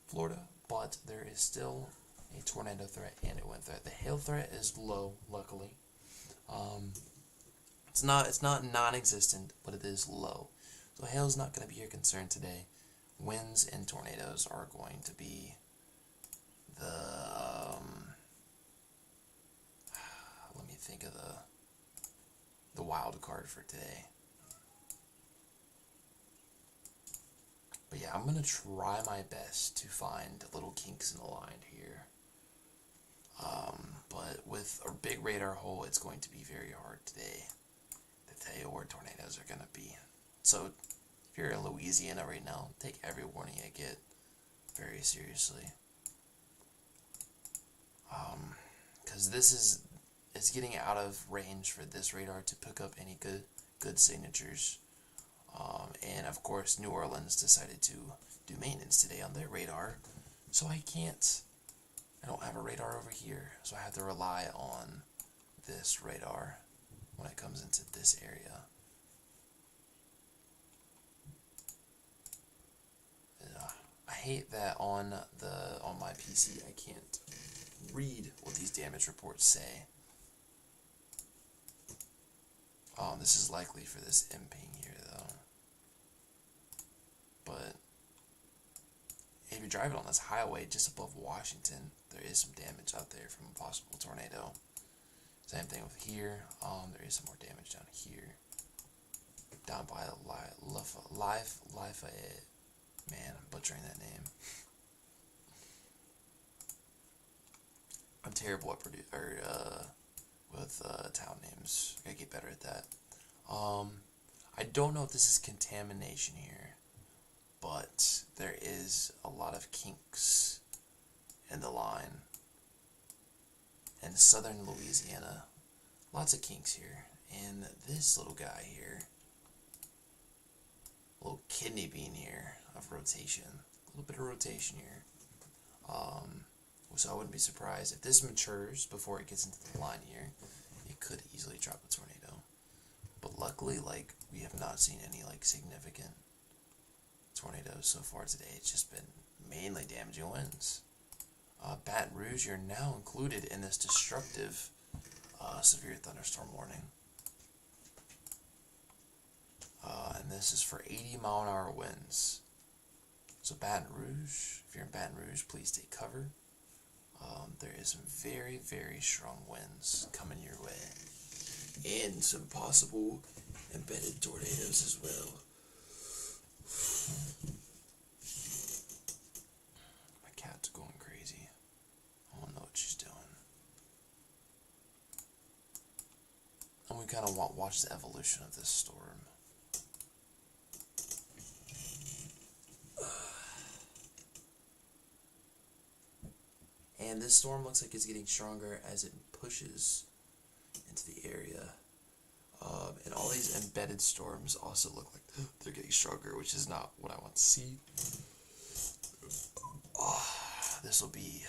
Speaker 1: Florida, but there is still a tornado threat and a wind threat. The hail threat is low, luckily. It's not non-existent, but it is low. So hail is not going to be your concern today. Winds and tornadoes are going to be the let me think of the the wild card for today. But yeah, I'm going to try my best to find little kinks in the line here. But with a big radar hole, it's going to be very hard today to tell you where tornadoes are going to be. So if you're in Louisiana right now, take every warning you get very seriously. Because it's getting out of range for this radar to pick up any good signatures. And of course, New Orleans decided to do maintenance today on their radar, so I don't have a radar over here, so I have to rely on this radar when it comes into this area. I hate that on my PC I can't read what these damage reports say. This is likely for this M-ping here though. But if you're driving on this highway just above Washington, there is some damage out there from a possible tornado. Same thing with here. There is some more damage down here. Down by Lafayette. Man, I'm butchering that name. I'm terrible at with town names. I gotta get better at that. I don't know if this is contamination here, but there is a lot of kinks in the line. In southern Louisiana, lots of kinks here. And this little guy here, little kidney bean here of rotation, a little bit of rotation here. So I wouldn't be surprised if this matures before it gets into the line here. It could easily drop a tornado. But luckily, like, we have not seen any like significant tornadoes so far today. It's just been mainly damaging winds. Baton Rouge, you're now included in this destructive severe thunderstorm warning. And this is for 80-mile-an-hour winds. So Baton Rouge, if you're in Baton Rouge, please take cover. There is some very, very strong winds coming your way. And some possible embedded tornadoes as well. My cat's going crazy. I don't know what she's doing. And we kind of watch the evolution of this storm. And this storm looks like it's getting stronger as it pushes into the area. And all these embedded storms also look like they're getting stronger, which is not what I want to see. This will be...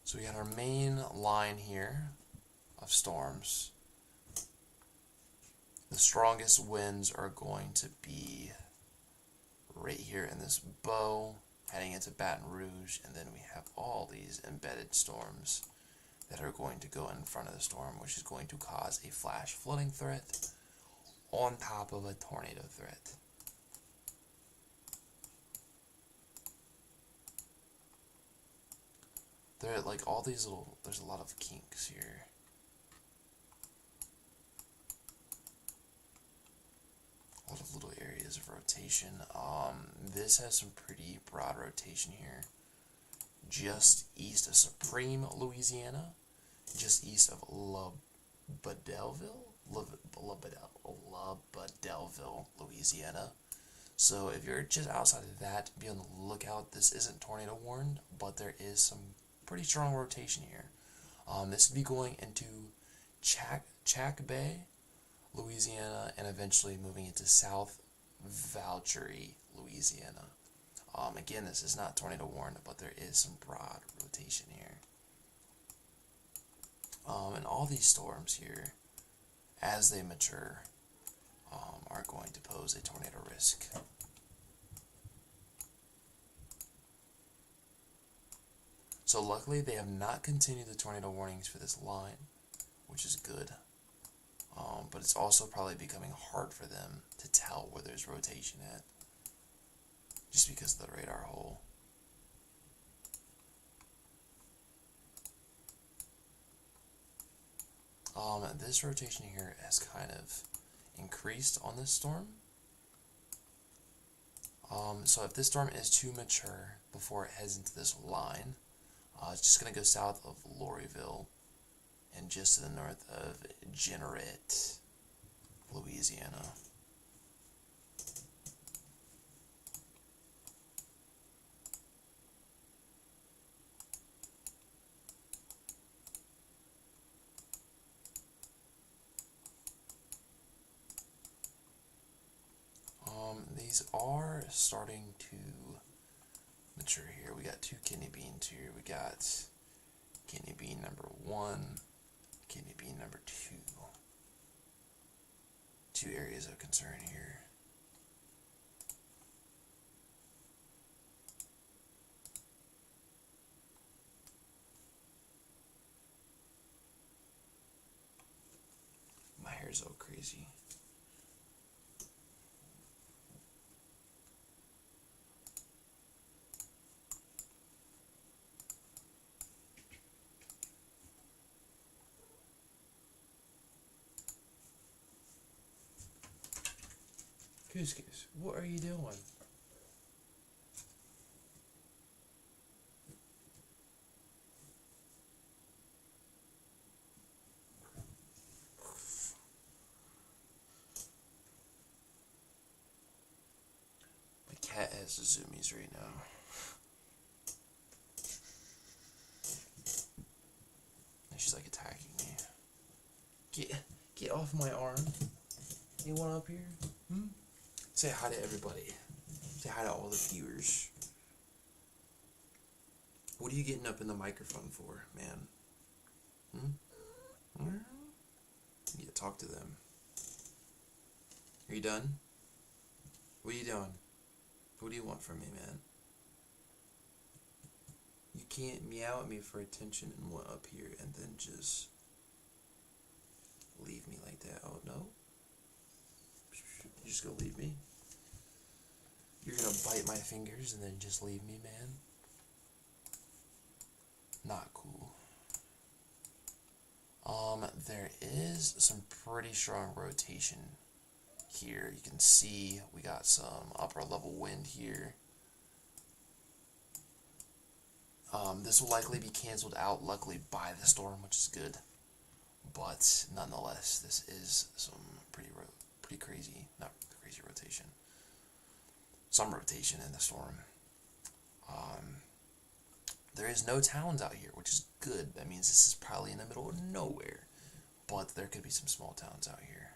Speaker 1: So we got our main line here of storms. The strongest winds are going to be right here in this bow, heading into Baton Rouge, and then we have all these embedded storms that are going to go in front of the storm, which is going to cause a flash flooding threat on top of a tornado threat. There are like all these little, there's a lot of kinks here. A lot of little areas of rotation. This has some pretty broad rotation here. Just east of Supreme, Louisiana. Just east of La Bedellville, Louisiana. So if you're just outside of that, be on the lookout. This isn't tornado warned, but there is some pretty strong rotation here. This would be going into Chack Bay, Louisiana, and eventually moving into South Valcherie, Louisiana. Again, this is not tornado warned, but there is some broad rotation here. And all these storms here, as they mature, are going to pose a tornado risk. So luckily, they have not continued the tornado warnings for this line, which is good. But it's also probably becoming hard for them to tell where there's rotation at, just because of the radar hole. This rotation here has kind of increased on this storm. So if this storm is too mature before it heads into this line, it's just going to go south of Lorryville and just to the north of Jeanerette, Louisiana. These are starting to mature here. We got two kidney beans here. We got kidney bean number 1, kidney bean number 2. Two areas of concern here. My hair's all crazy. Couscous, what are you doing? My cat has the zoomies right now. And she's like attacking me. Get off my arm. You want up here? Hmm? Say hi to everybody. Say hi to all the viewers. What are you getting up in the microphone for, man? Hmm? You need to talk to them. Are you done? What are you doing? What do you want from me, man? You can't meow at me for attention and want up here and then just leave me like that. Oh, no? You're just gonna leave me? You're gonna bite my fingers and then just leave me, man? Not cool. There is some pretty strong rotation here. You can see we got some upper level wind here. This will likely be canceled out, luckily, by the storm, which is good. But nonetheless, this is some pretty crazy, not crazy rotation. Some rotation in the storm. There is no towns out here, which is good. That means this is probably in the middle of nowhere. But there could be some small towns out here.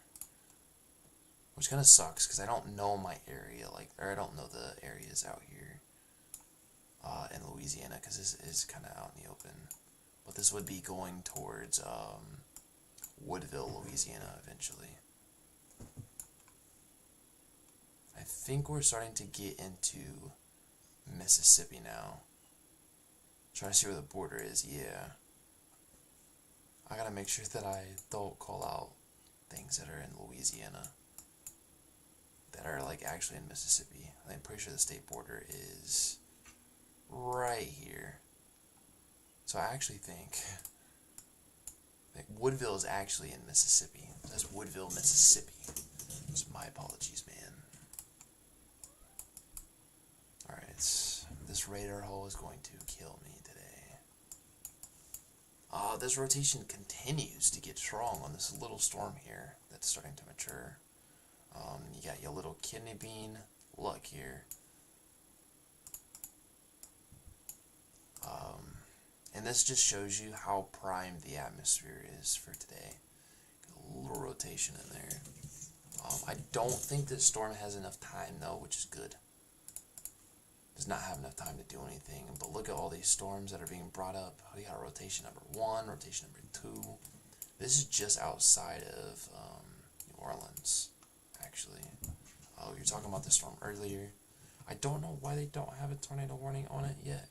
Speaker 1: Which kind of sucks, because I don't know my area, or I don't know the areas out here in Louisiana, because this is kind of out in the open. But this would be going towards Woodville, Louisiana, eventually. I think we're starting to get into Mississippi now. Trying to see where the border is, yeah. I gotta make sure that I don't call out things that are in Louisiana that are like actually in Mississippi. I'm pretty sure the state border is right here. So I actually think Woodville is actually in Mississippi. That's Woodville, Mississippi. So my apologies, man. Alright, this radar hull is going to kill me today. This rotation continues to get strong on this little storm here that's starting to mature. You got your little kidney bean luck here. And this just shows you how primed the atmosphere is for today. A little rotation in there. I don't think this storm has enough time though, which is good. Does not have enough time to do anything. But look at all these storms that are being brought up. We got rotation number 1, rotation number 2. This is just outside of New Orleans, actually. Oh, you're talking about the storm earlier. I don't know why they don't have a tornado warning on it yet.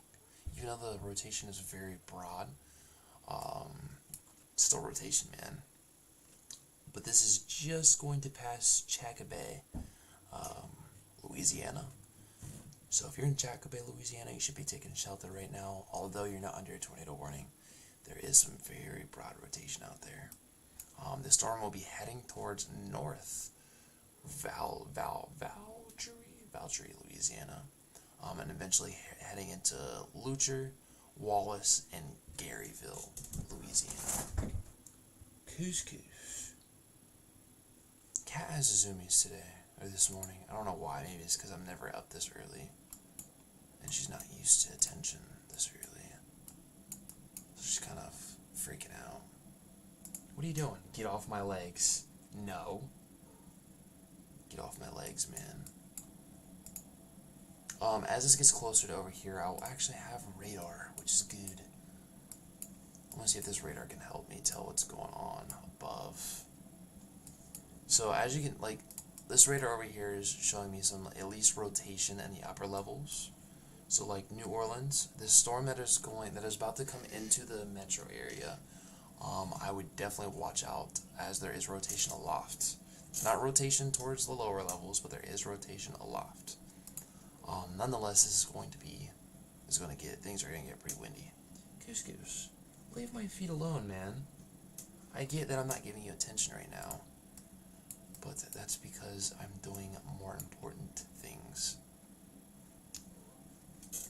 Speaker 1: Even though the rotation is very broad. Still rotation, man. But this is just going to pass Chacobay, Louisiana. So if you're in Chacobay, Louisiana, you should be taking shelter right now. Although you're not under a tornado warning, there is some very broad rotation out there. The storm will be heading towards North Valtry, Louisiana, and eventually heading into Lutcher, Wallace, and Garyville, Louisiana. Couscous. Cat has zoomies today, or this morning. I don't know why. Maybe it's because I'm never up this early, and she's not used to attention this early. So she's kind of freaking out. What are you doing? Get off my legs. No. Get off my legs, man. As this gets closer to over here, I'll actually have radar, which is good. I want to see if this radar can help me tell what's going on above. So as you can, like, this radar over here is showing me some at least rotation in the upper levels. So like New Orleans, this storm that is about to come into the metro area, I would definitely watch out as there is rotation aloft. Not rotation towards the lower levels, but there is rotation aloft. Nonetheless, things are going to get pretty windy. Couscous, leave my feet alone, man. I get that I'm not giving you attention right now, but that's because I'm doing more important things.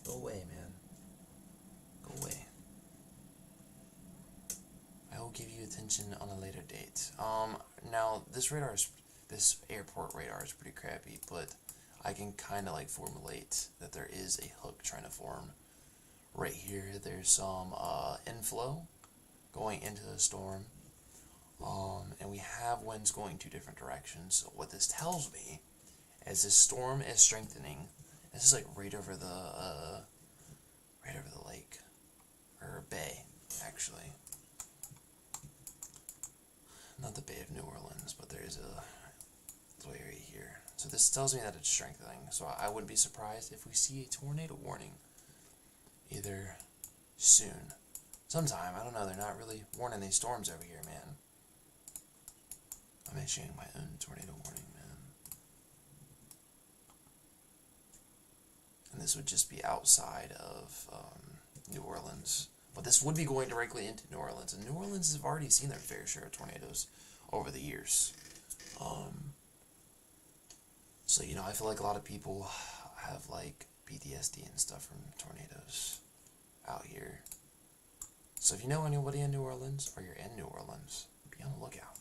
Speaker 1: Go away, man. Go away. I will give you attention on a later date. Now this airport radar is pretty crappy, but I can kind of like formulate that there is a hook trying to form. Right here, there's some inflow going into the storm, and we have winds going two different directions. So what this tells me is this storm is strengthening. This is like right over the lake, or bay, actually. Not the Bay of New Orleans, but there is a little area here. So this tells me that it's strengthening. So I wouldn't be surprised if we see a tornado warning either soon. Sometime, I don't know, they're not really warning these storms over here, man. I'm issuing my own tornado warning, man. And this would just be outside of New Orleans. But this would be going directly into New Orleans. And New Orleans has already seen their fair share of tornadoes over the years. So, you know, I feel like a lot of people have, like, PTSD and stuff from tornadoes out here. So if you know anybody in New Orleans, or you're in New Orleans, be on the lookout.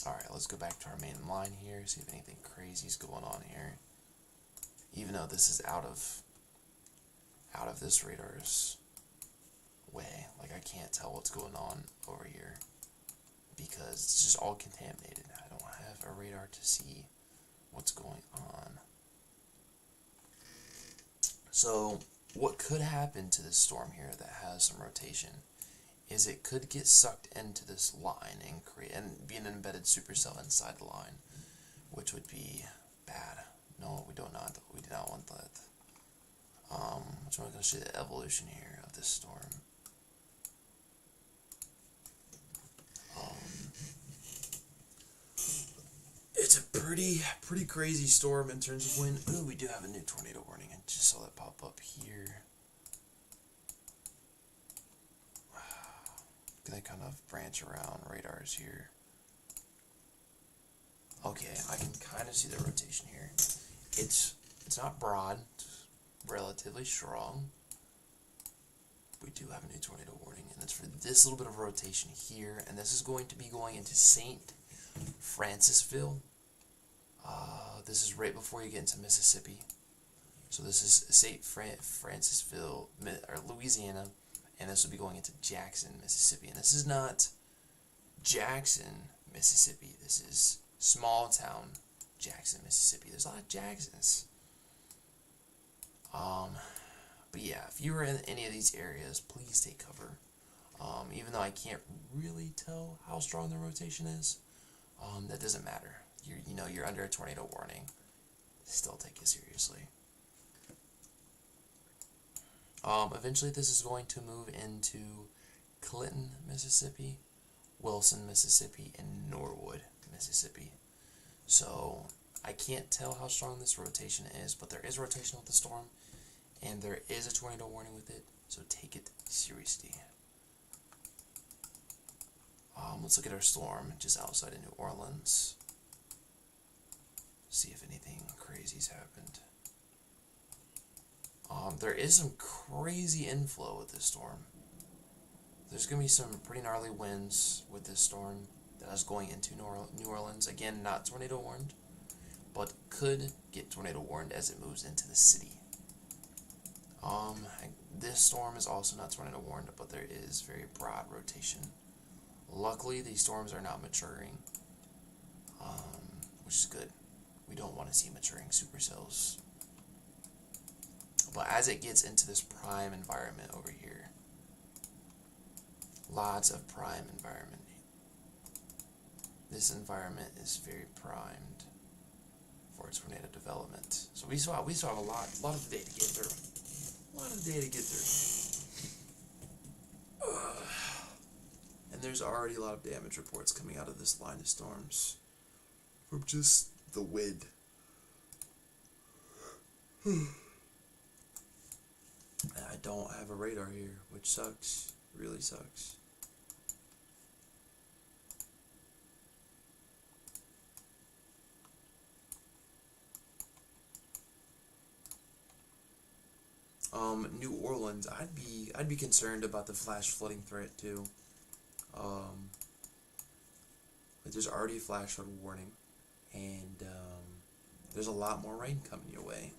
Speaker 1: Alright, let's go back to our main line here, see if anything crazy is going on here. Even though this is out of this radar's way, like I can't tell what's going on over here because it's just all contaminated. I don't have a radar to see what's going on. So what could happen to this storm here that has some rotation is it could get sucked into this line and be an embedded supercell inside the line, which would be bad. No, we do not want that. I'm going to show you the evolution here of this storm. It's a pretty crazy storm in terms of wind. Ooh, we do have a new tornado warning. I just saw that pop up here. Gonna kind of branch around radars here. Okay, I can kind of see the rotation here. It's not broad, it's relatively strong. We do have a new tornado warning, and it's for this little bit of rotation here, and this is going to be going into St. Francisville. This is right before you get into Mississippi. So this is St. Francisville, or Louisiana, and this will be going into Jackson, Mississippi. And this is not Jackson, Mississippi. This is small town Jackson, Mississippi. There's a lot of Jacksons. But yeah, if you were in any of these areas, please take cover. Even though I can't really tell how strong the rotation is, that doesn't matter. You're under a tornado warning. Still take it seriously. Eventually this is going to move into Clinton, Mississippi, Wilson, Mississippi, and Norwood, Mississippi. So I can't tell how strong this rotation is, but there is rotation with the storm, and there is a tornado warning with it. so take it seriously. Let's look at our storm just outside of New Orleans. See if anything crazy's happened. There is some crazy inflow with this storm. There's going to be some pretty gnarly winds with this storm that is going into New Orleans. Again, not tornado warned, but could get tornado warned as it moves into the city. This storm is also not tornado warned, but there is very broad rotation. Luckily, these storms are not maturing, which is good. We don't want to see maturing supercells. But as it gets into this prime environment over here, lots of prime environment. This environment is very primed for tornado development. So we still have a lot of day to get through. A lot of day to get through. And there's already a lot of damage reports coming out of this line of storms from just the wind. I don't have a radar here, which sucks. Really sucks. New Orleans, I'd be concerned about the flash flooding threat too. But there's already a flash flood warning, and there's a lot more rain coming your way.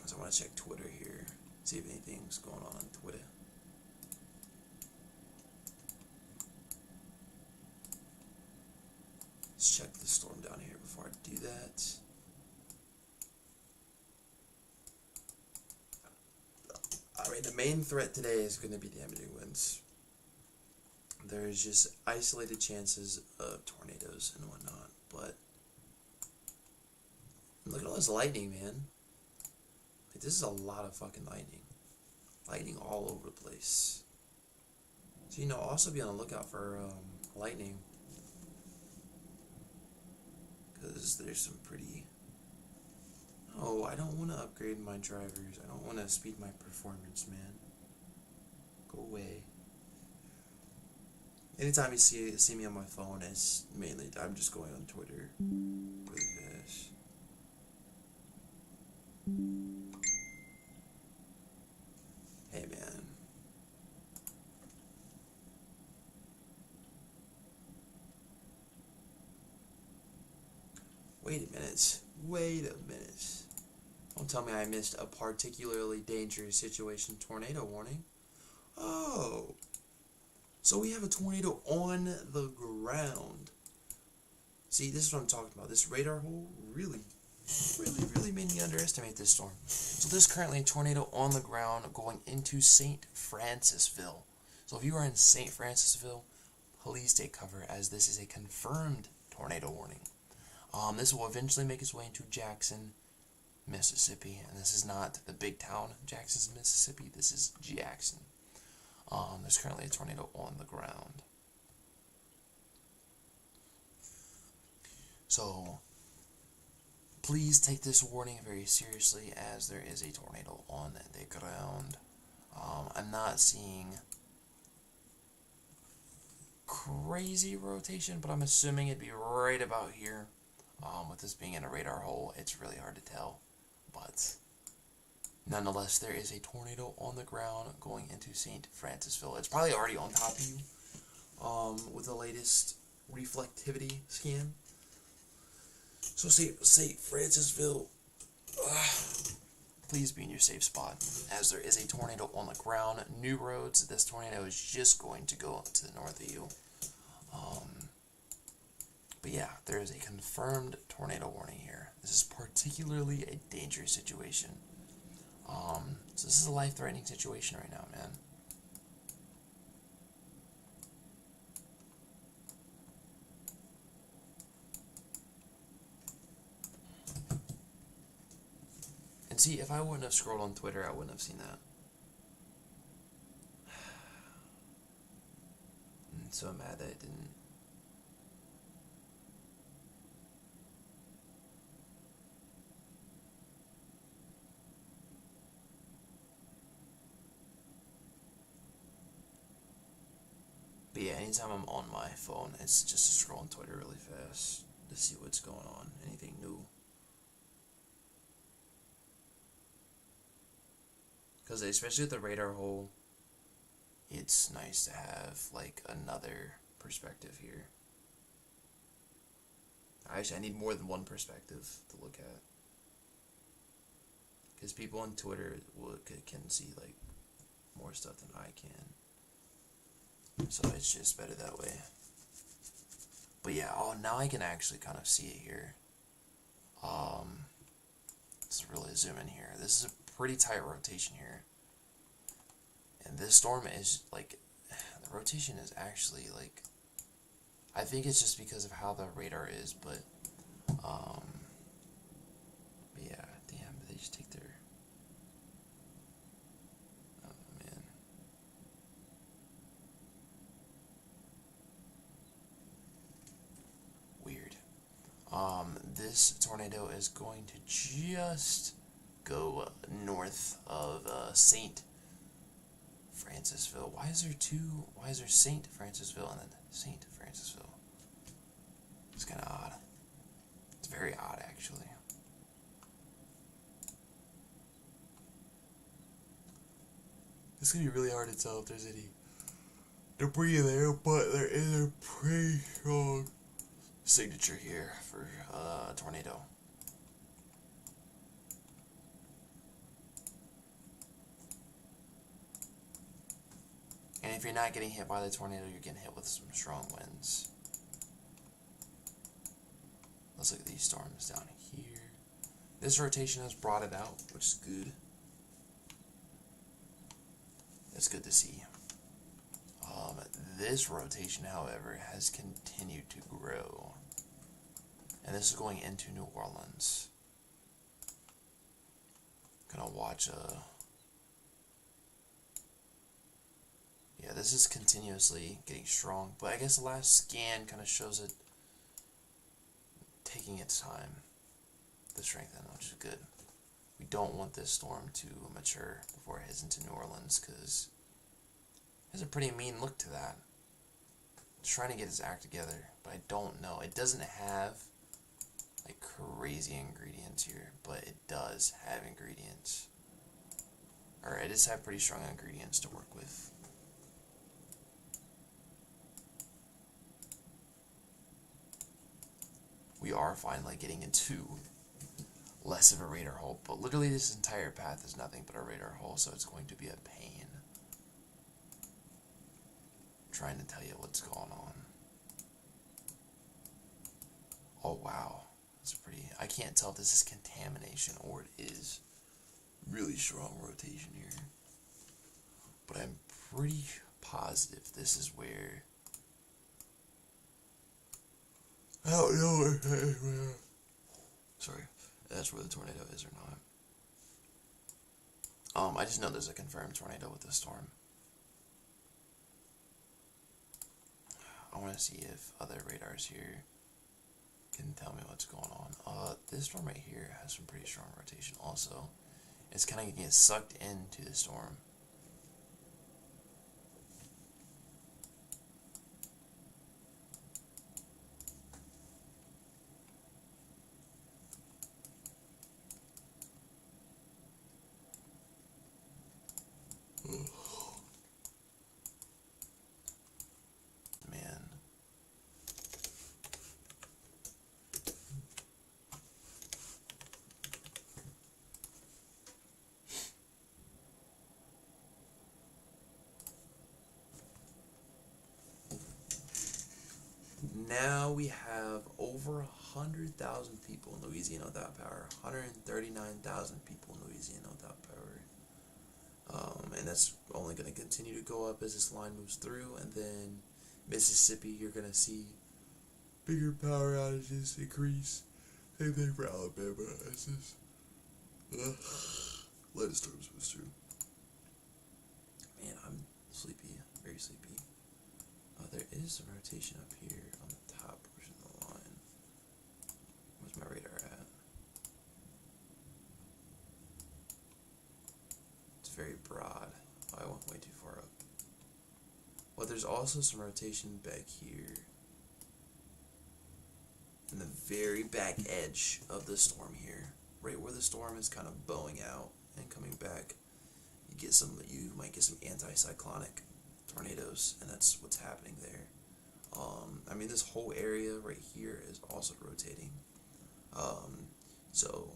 Speaker 1: So I want to check Twitter here, see if anything's going on Twitter. Let's check the storm down here before I do that. Alright, the main threat today is going to be damaging winds. There's just isolated chances of tornadoes and whatnot, but look at all this lightning, man. Like, this is a lot of fucking lightning. Lightning all over the place. So, you know, also be on the lookout for lightning. Because there's some pretty... Oh, I don't want to upgrade my drivers. I don't want to speed my performance, man. Go away. Anytime you see me on my phone, it's mainly I'm just going on Twitter really fast. Hey, man. Wait a minute. Wait a minute. Don't tell me I missed a particularly dangerous situation tornado warning. Oh. So we have a tornado on the ground. See, this is what I'm talking about. This radar hole really made me underestimate this storm. So there's currently a tornado on the ground going into St. Francisville. So if you are in St. Francisville, please take cover, as this is a confirmed tornado warning. This will eventually make its way into Jackson, Mississippi, and this is not the big town, Jackson, Mississippi. This is Jackson. There's currently a tornado on the ground. So, please take this warning very seriously, as there is a tornado on the ground. I'm not seeing crazy rotation, but I'm assuming it'd be right about here. With this being in a radar hole, it's really hard to tell. But nonetheless, there is a tornado on the ground going into St. Francisville. It's probably already on top of you with the latest reflectivity scan. So St. Francisville, please be in your safe spot, as there is a tornado on the ground. New roads. This tornado is just going to go up to the north of you. But yeah, there is a confirmed tornado warning here. This is particularly a dangerous situation. So this is a life-threatening situation right now, man. And see, if I wouldn't have scrolled on Twitter, I wouldn't have seen that. I'm so mad that it didn't. But yeah, anytime I'm on my phone, it's just scrolling Twitter really fast to see what's going on, anything new. Because especially with the radar hole, it's nice to have like another perspective here. Actually, I need more than one perspective to look at. Because people on Twitter can see like more stuff than I can. So it's just better that way. But yeah, oh, now I can actually kind of see it here. Let's really zoom in here. This is a pretty tight rotation here. And this storm is like, the rotation is actually like, I think it's just because of how the radar is, but yeah, damn, they just take their, oh man. Weird. This tornado is going to just go north of St. Francisville. Why is there St. Francisville and then St. Francisville? It's kind of odd. It's very odd, actually. It's going to be really hard to tell if there's any debris there, but there is a pretty strong signature here for a tornado. And if you're not getting hit by the tornado, you're getting hit with some strong winds. Let's look at these storms down here. This rotation has brought it out, which is good. That's good to see. This rotation, however, has continued to grow. And this is going into New Orleans. Gonna watch yeah, this is continuously getting strong, but I guess the last scan kind of shows it taking its time to strengthen, which is good. We don't want this storm to mature before it heads into New Orleans, because it has a pretty mean look to that. It's trying to get its act together, but I don't know. It doesn't have like crazy ingredients here, but it does have ingredients. Or it does have pretty strong ingredients to work with. We are finally getting into less of a radar hole, but literally this entire path is nothing but a radar hole, so it's going to be a pain trying to tell you what's going on. Oh wow, that's pretty, I can't tell if this is contamination or it is really strong rotation here, but I'm pretty positive this is where, I don't know if that is where, sorry, that's where the tornado is or not. I just know there's a confirmed tornado with this storm. I want to see if other radars here can tell me what's going on. This storm right here has some pretty strong rotation also. It's kind of getting sucked into the storm. Man. Now we have over 100,000 people in Louisiana without power. 139,000 people in Louisiana without power. And that's only going to continue to go up as this line moves through. And then Mississippi, you're going to see bigger power outages increase. Same thing for Alabama as this latest storms moves through. Man, I'm sleepy, very sleepy. There is some rotation up here on the top portion of the line. Where's my radar at? It's very broad. Oh, I went way too far up. But there's also some rotation back here. In the very back edge of the storm here. Right where the storm is kind of bowing out and coming back. You might get some anticyclonic tornadoes, and that's what's happening there. I mean, this whole area right here is also rotating. So,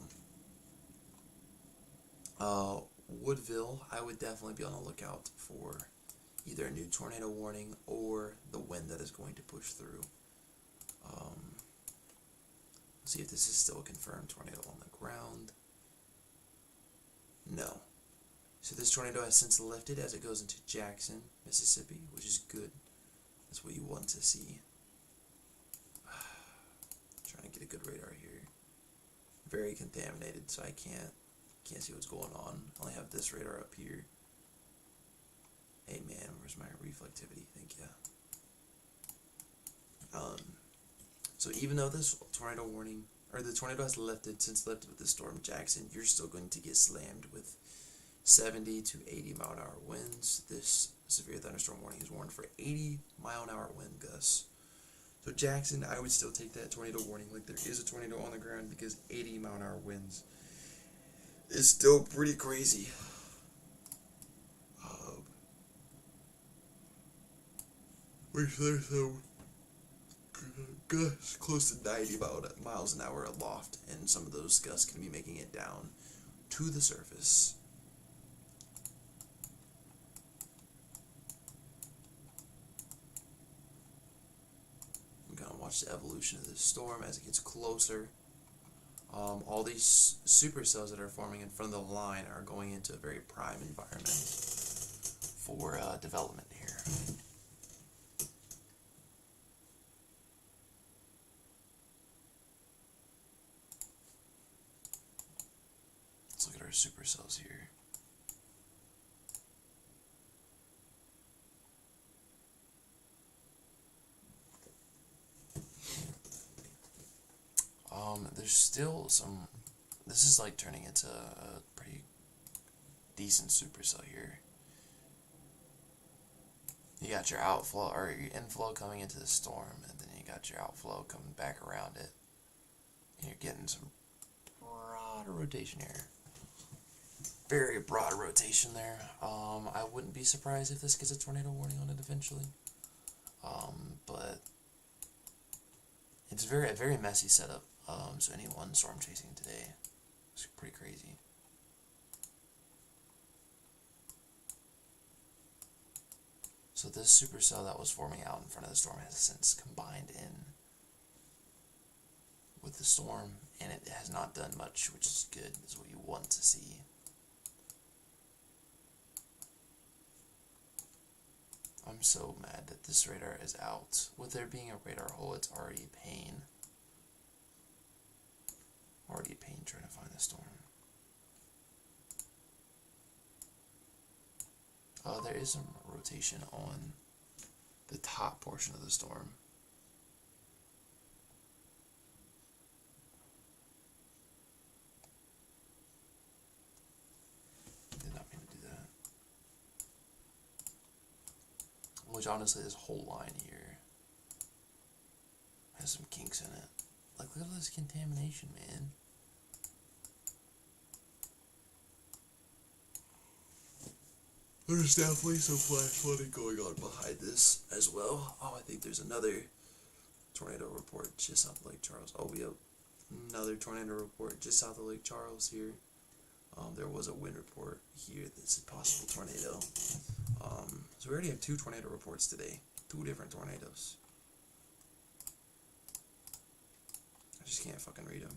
Speaker 1: Woodville, I would definitely be on the lookout for either a new tornado warning or the wind that is going to push through. See if this is still a confirmed tornado on the ground. No. So this tornado has since lifted as it goes into Jackson, Mississippi, which is good. That's what you want to see. Trying to get a good radar here. Very contaminated, so I can't see what's going on. I only have this radar up here. Hey man, where's my reflectivity? Thank you. So even though this tornado warning, or the tornado has since lifted with the storm Jackson, you're still going to get slammed with 70 to 80 mile an hour winds. This severe thunderstorm warning is warned for 80 mile an hour wind gusts. So Jackson, I would still take that tornado warning like there is a tornado on the ground, because 80 mile an hour winds is still pretty crazy. Which there's some gusts close to 90 miles an hour aloft, and some of those gusts can be making it down to the surface. I'm going to watch the evolution of this storm as it gets closer. All these supercells that are forming in front of the line are going into a very prime environment for development here. Let's look at our supercells here. There's still some. This is like turning into a pretty decent supercell here. You got your outflow or your inflow coming into the storm, and then you got your outflow coming back around it. And you're getting some broad rotation here. Very broad rotation there. I wouldn't be surprised if this gets a tornado warning on it eventually. But it's a very messy setup. So any one storm chasing today is pretty crazy. So this supercell that was forming out in front of the storm has since combined in with the storm, and it has not done much, which is good. Is what you want to see. I'm so mad that this radar is out. With there being a radar hole, it's already a pain. Already a pain trying to find the storm. There is some rotation on the top portion of the storm. Did not mean to do that. Which honestly, this whole line here has some kinks in it. Like, look at all this contamination, man. There's definitely some flash flooding going on behind this as well. Oh, I think there's another tornado report just south of Lake Charles. Oh, we have another tornado report just south of Lake Charles here. There was a wind report here that's a possible tornado. So we already have 2 tornado reports today. 2 different tornadoes. I just can't fucking read them.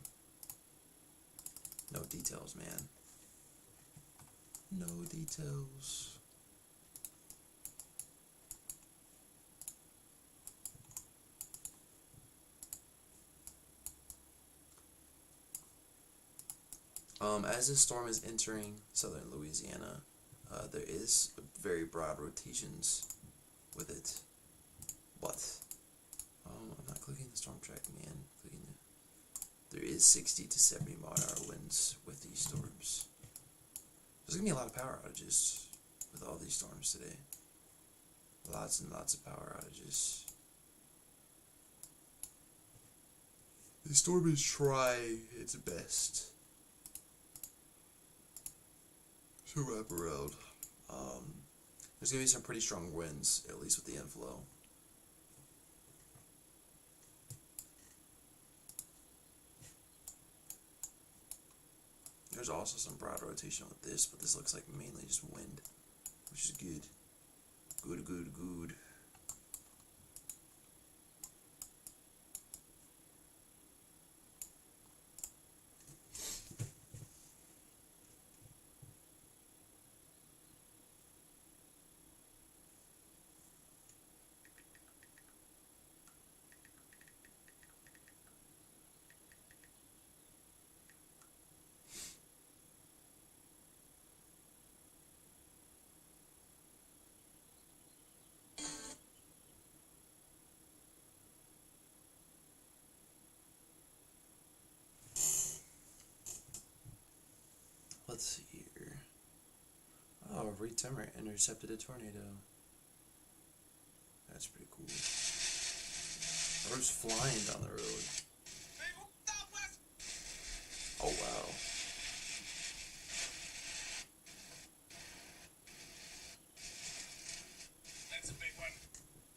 Speaker 1: No details, man. No details. As this storm is entering southern Louisiana, there is very broad rotations with it, but I'm not clicking the storm track, man. There is 60 to 70 mile an hour winds with these storms. There's gonna be a lot of power outages with all these storms today. Lots and lots of power outages. The storm is trying its best to wrap around. There's going to be some pretty strong winds, at least with the inflow. There's also some broad rotation with this, but this looks like mainly just wind, which is good. Good, good, good. Let's see here. Oh, Retimmer intercepted a tornado. That's pretty cool. Or it's flying down the road. Oh, wow.
Speaker 2: That's a big one.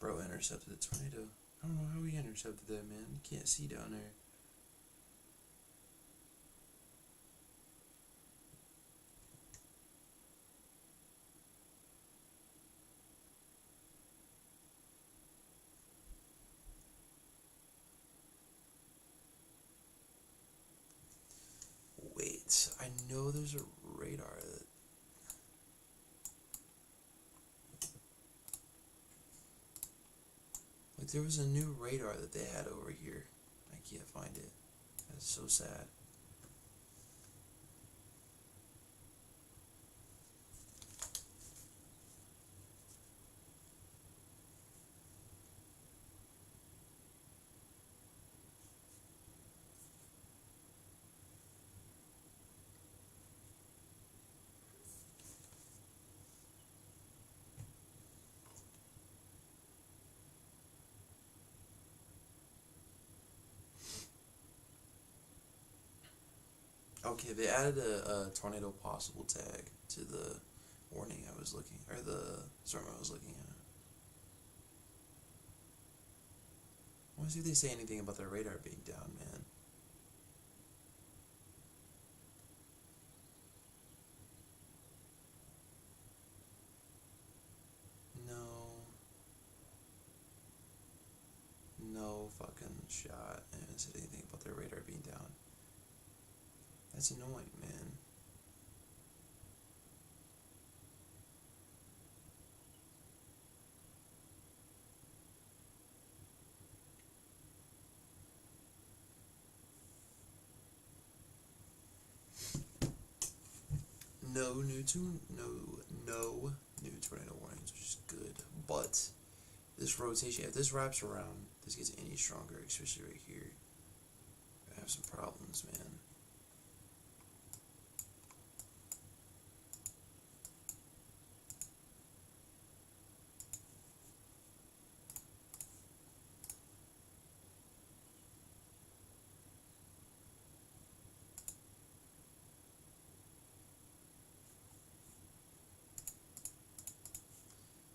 Speaker 1: Bro intercepted a tornado. I don't know how he intercepted that, man. You can't see down there. Wait, I know there's a radar that... Like, there was a new radar that they had over here. I can't find it. That's so sad. Okay, they added a tornado possible tag to the warning I was looking, or the sermon I was looking at. I want to see if they say anything about their radar being down, man. No. No fucking shot. I haven't said anything about their radar being down. That's annoying, man. No new tornado warnings, which is good. But this rotation, if this wraps around, this gets any stronger, especially right here. I have some problems, man.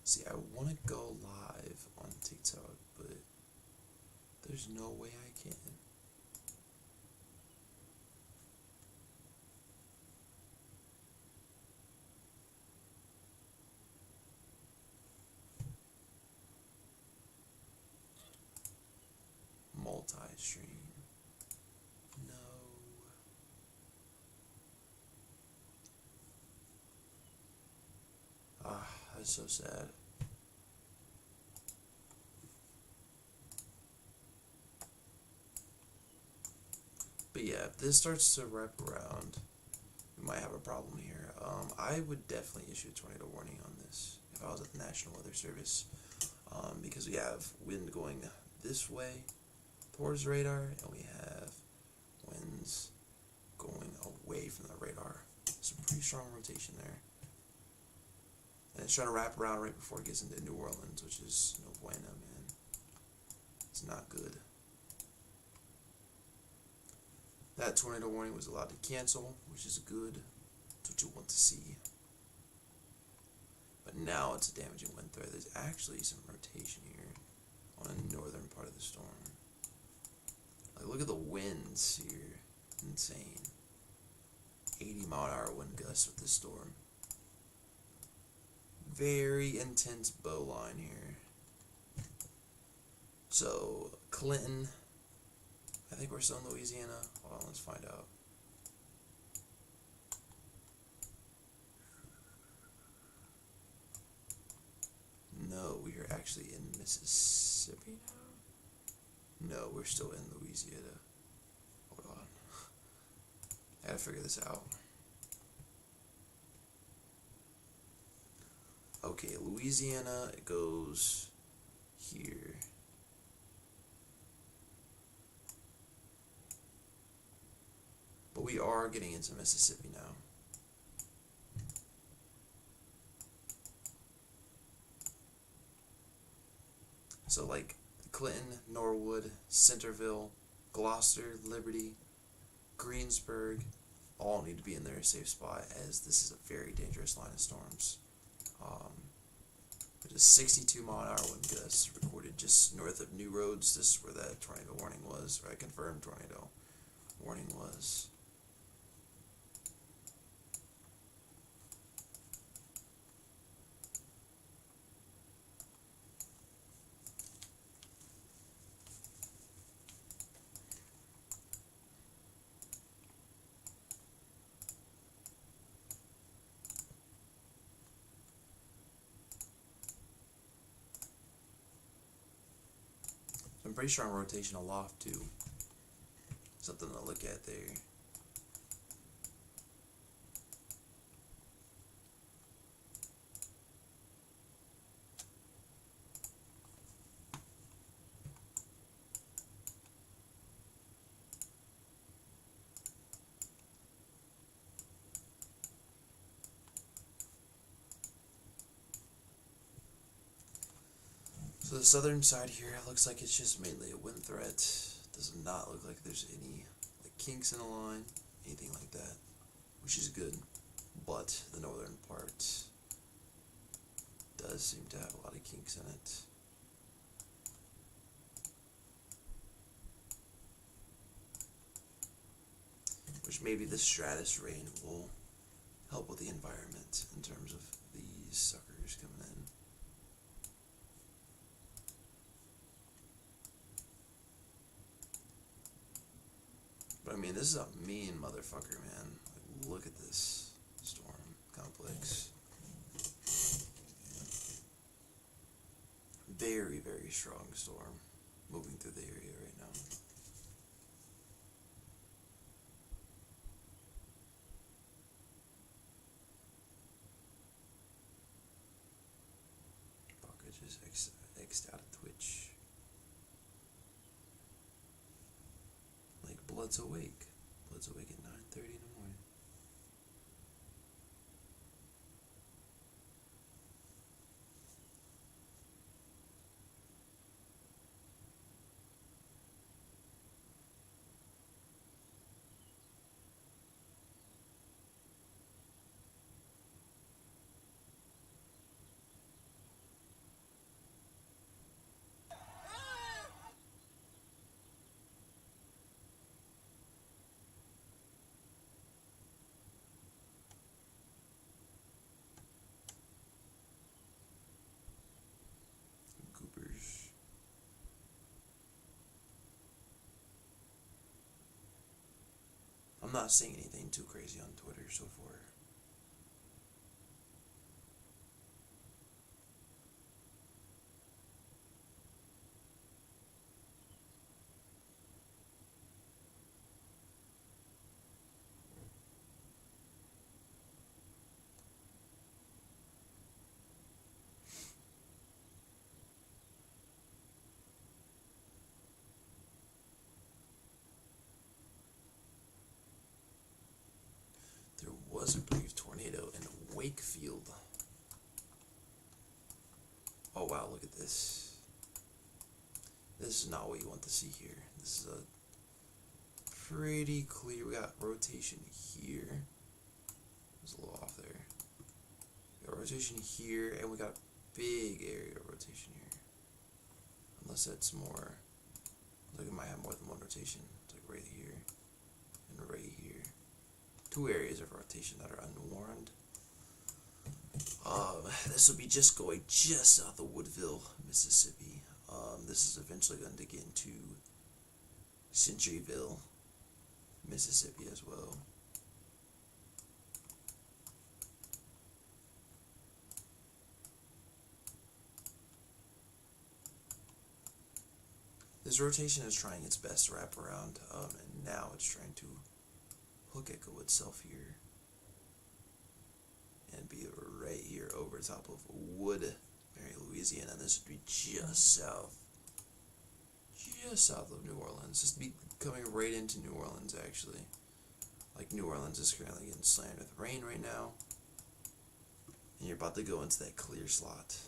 Speaker 1: See, I want to go live on TikTok, but there's no way I can. Multi-stream. No. Ah, that's so sad. But yeah, if this starts to wrap around, we might have a problem here. I would definitely issue a tornado warning on this if I was at the National Weather Service, because we have wind going this way towards the radar, and we have winds going away from the radar. Some pretty strong rotation there. And it's trying to wrap around right before it gets into New Orleans, which is no bueno, man. It's not good. That tornado warning was allowed to cancel, which is good. That's what you want to see. But now it's a damaging wind threat. There's actually some rotation here on the northern part of the storm. Like, look at the winds here. Insane. 80-mile-an-hour wind gusts with this storm. Very intense bow line here. So, Clinton. I think we're still in Louisiana. Hold on, let's find out. No, we are actually in Mississippi now? No, we're still in Louisiana. Hold on. I gotta figure this out. Okay, Louisiana, it goes here. But we are getting into Mississippi now. So like Clinton, Norwood, Centerville, Gloucester, Liberty, Greensburg, all need to be in their safe spot, as this is a very dangerous line of storms. There's a 62-mile-an-hour wind gust recorded just north of New Roads. This is where that tornado warning was, or a confirmed tornado warning was. I'm pretty strong rotation aloft too. Something to look at there. So the southern side here looks like it's just mainly a wind threat. Does not look like there's any like kinks in the line, anything like that, which is good. But the northern part does seem to have a lot of kinks in it. Which maybe the stratus rain will help with the environment in terms of these suckers coming in. But I mean, this is a mean motherfucker, man. Like, look at this storm complex. Very, very strong storm moving through the area right now. Fuck, I just X'd out of Twitch. Like, Blood's awake. Blood's awake at 9:30 in the morning. Goopers. I'm not seeing anything too crazy on Twitter so far. There was a brief tornado in Wakefield. Oh wow, look at this. This is not what you want to see here. This is a pretty clear. We got rotation here. It's a little off there. We got rotation here, and we got a big area of rotation here. Unless that's more. Look, it might have more than one rotation. It's like right here and right here. Two areas of rotation that are unwarned. This will be just going just south of Woodville, Mississippi. This is eventually going to get into Centuryville, Mississippi as well. This rotation is trying its best to wrap around, and now it's trying to hook echo itself here and be right here over top of Woodbury, Louisiana. This would be just south of New Orleans. This would be coming right into New Orleans, actually. Like, New Orleans is currently getting slammed with rain right now, and you're about to go into that clear slot.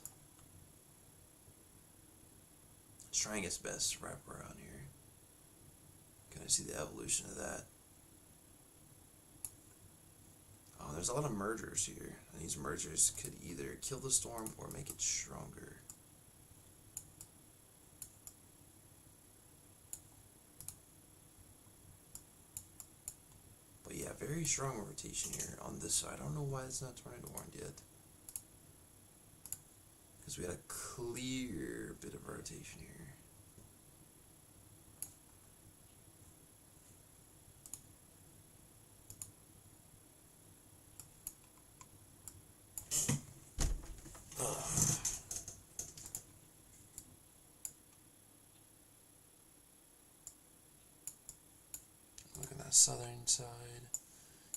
Speaker 1: It's trying its best to wrap around here. Kind of see the evolution of that. There's a lot of mergers here, and these mergers could either kill the storm or make it stronger. But yeah, very strong rotation here on this side. I don't know why it's not tornado warned yet. Because we had a clear bit of rotation here. Southern side.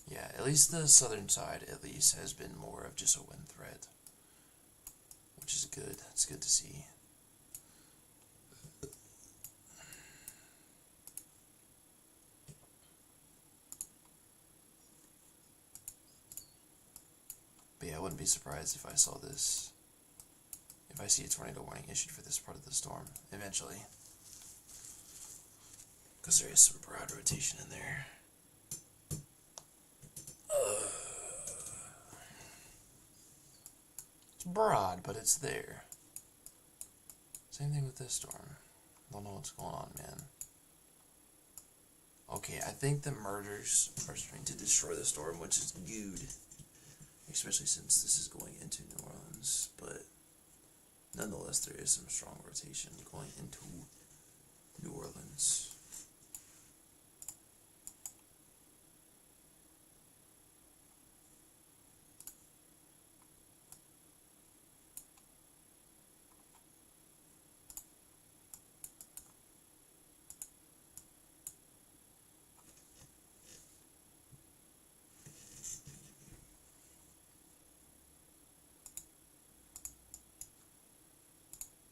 Speaker 1: Yeah, at least the southern side has been more of just a wind threat, which is good. It's good to see. But yeah, I wouldn't be surprised if I saw this. If I see a tornado warning issued for this part of the storm eventually. Because there is some broad rotation in there. It's broad, but it's there. Same thing with this storm. Don't know what's going on, man. Okay, I think the murders are starting to destroy the storm, which is good. Especially since this is going into New Orleans. But nonetheless, there is some strong rotation going into New Orleans.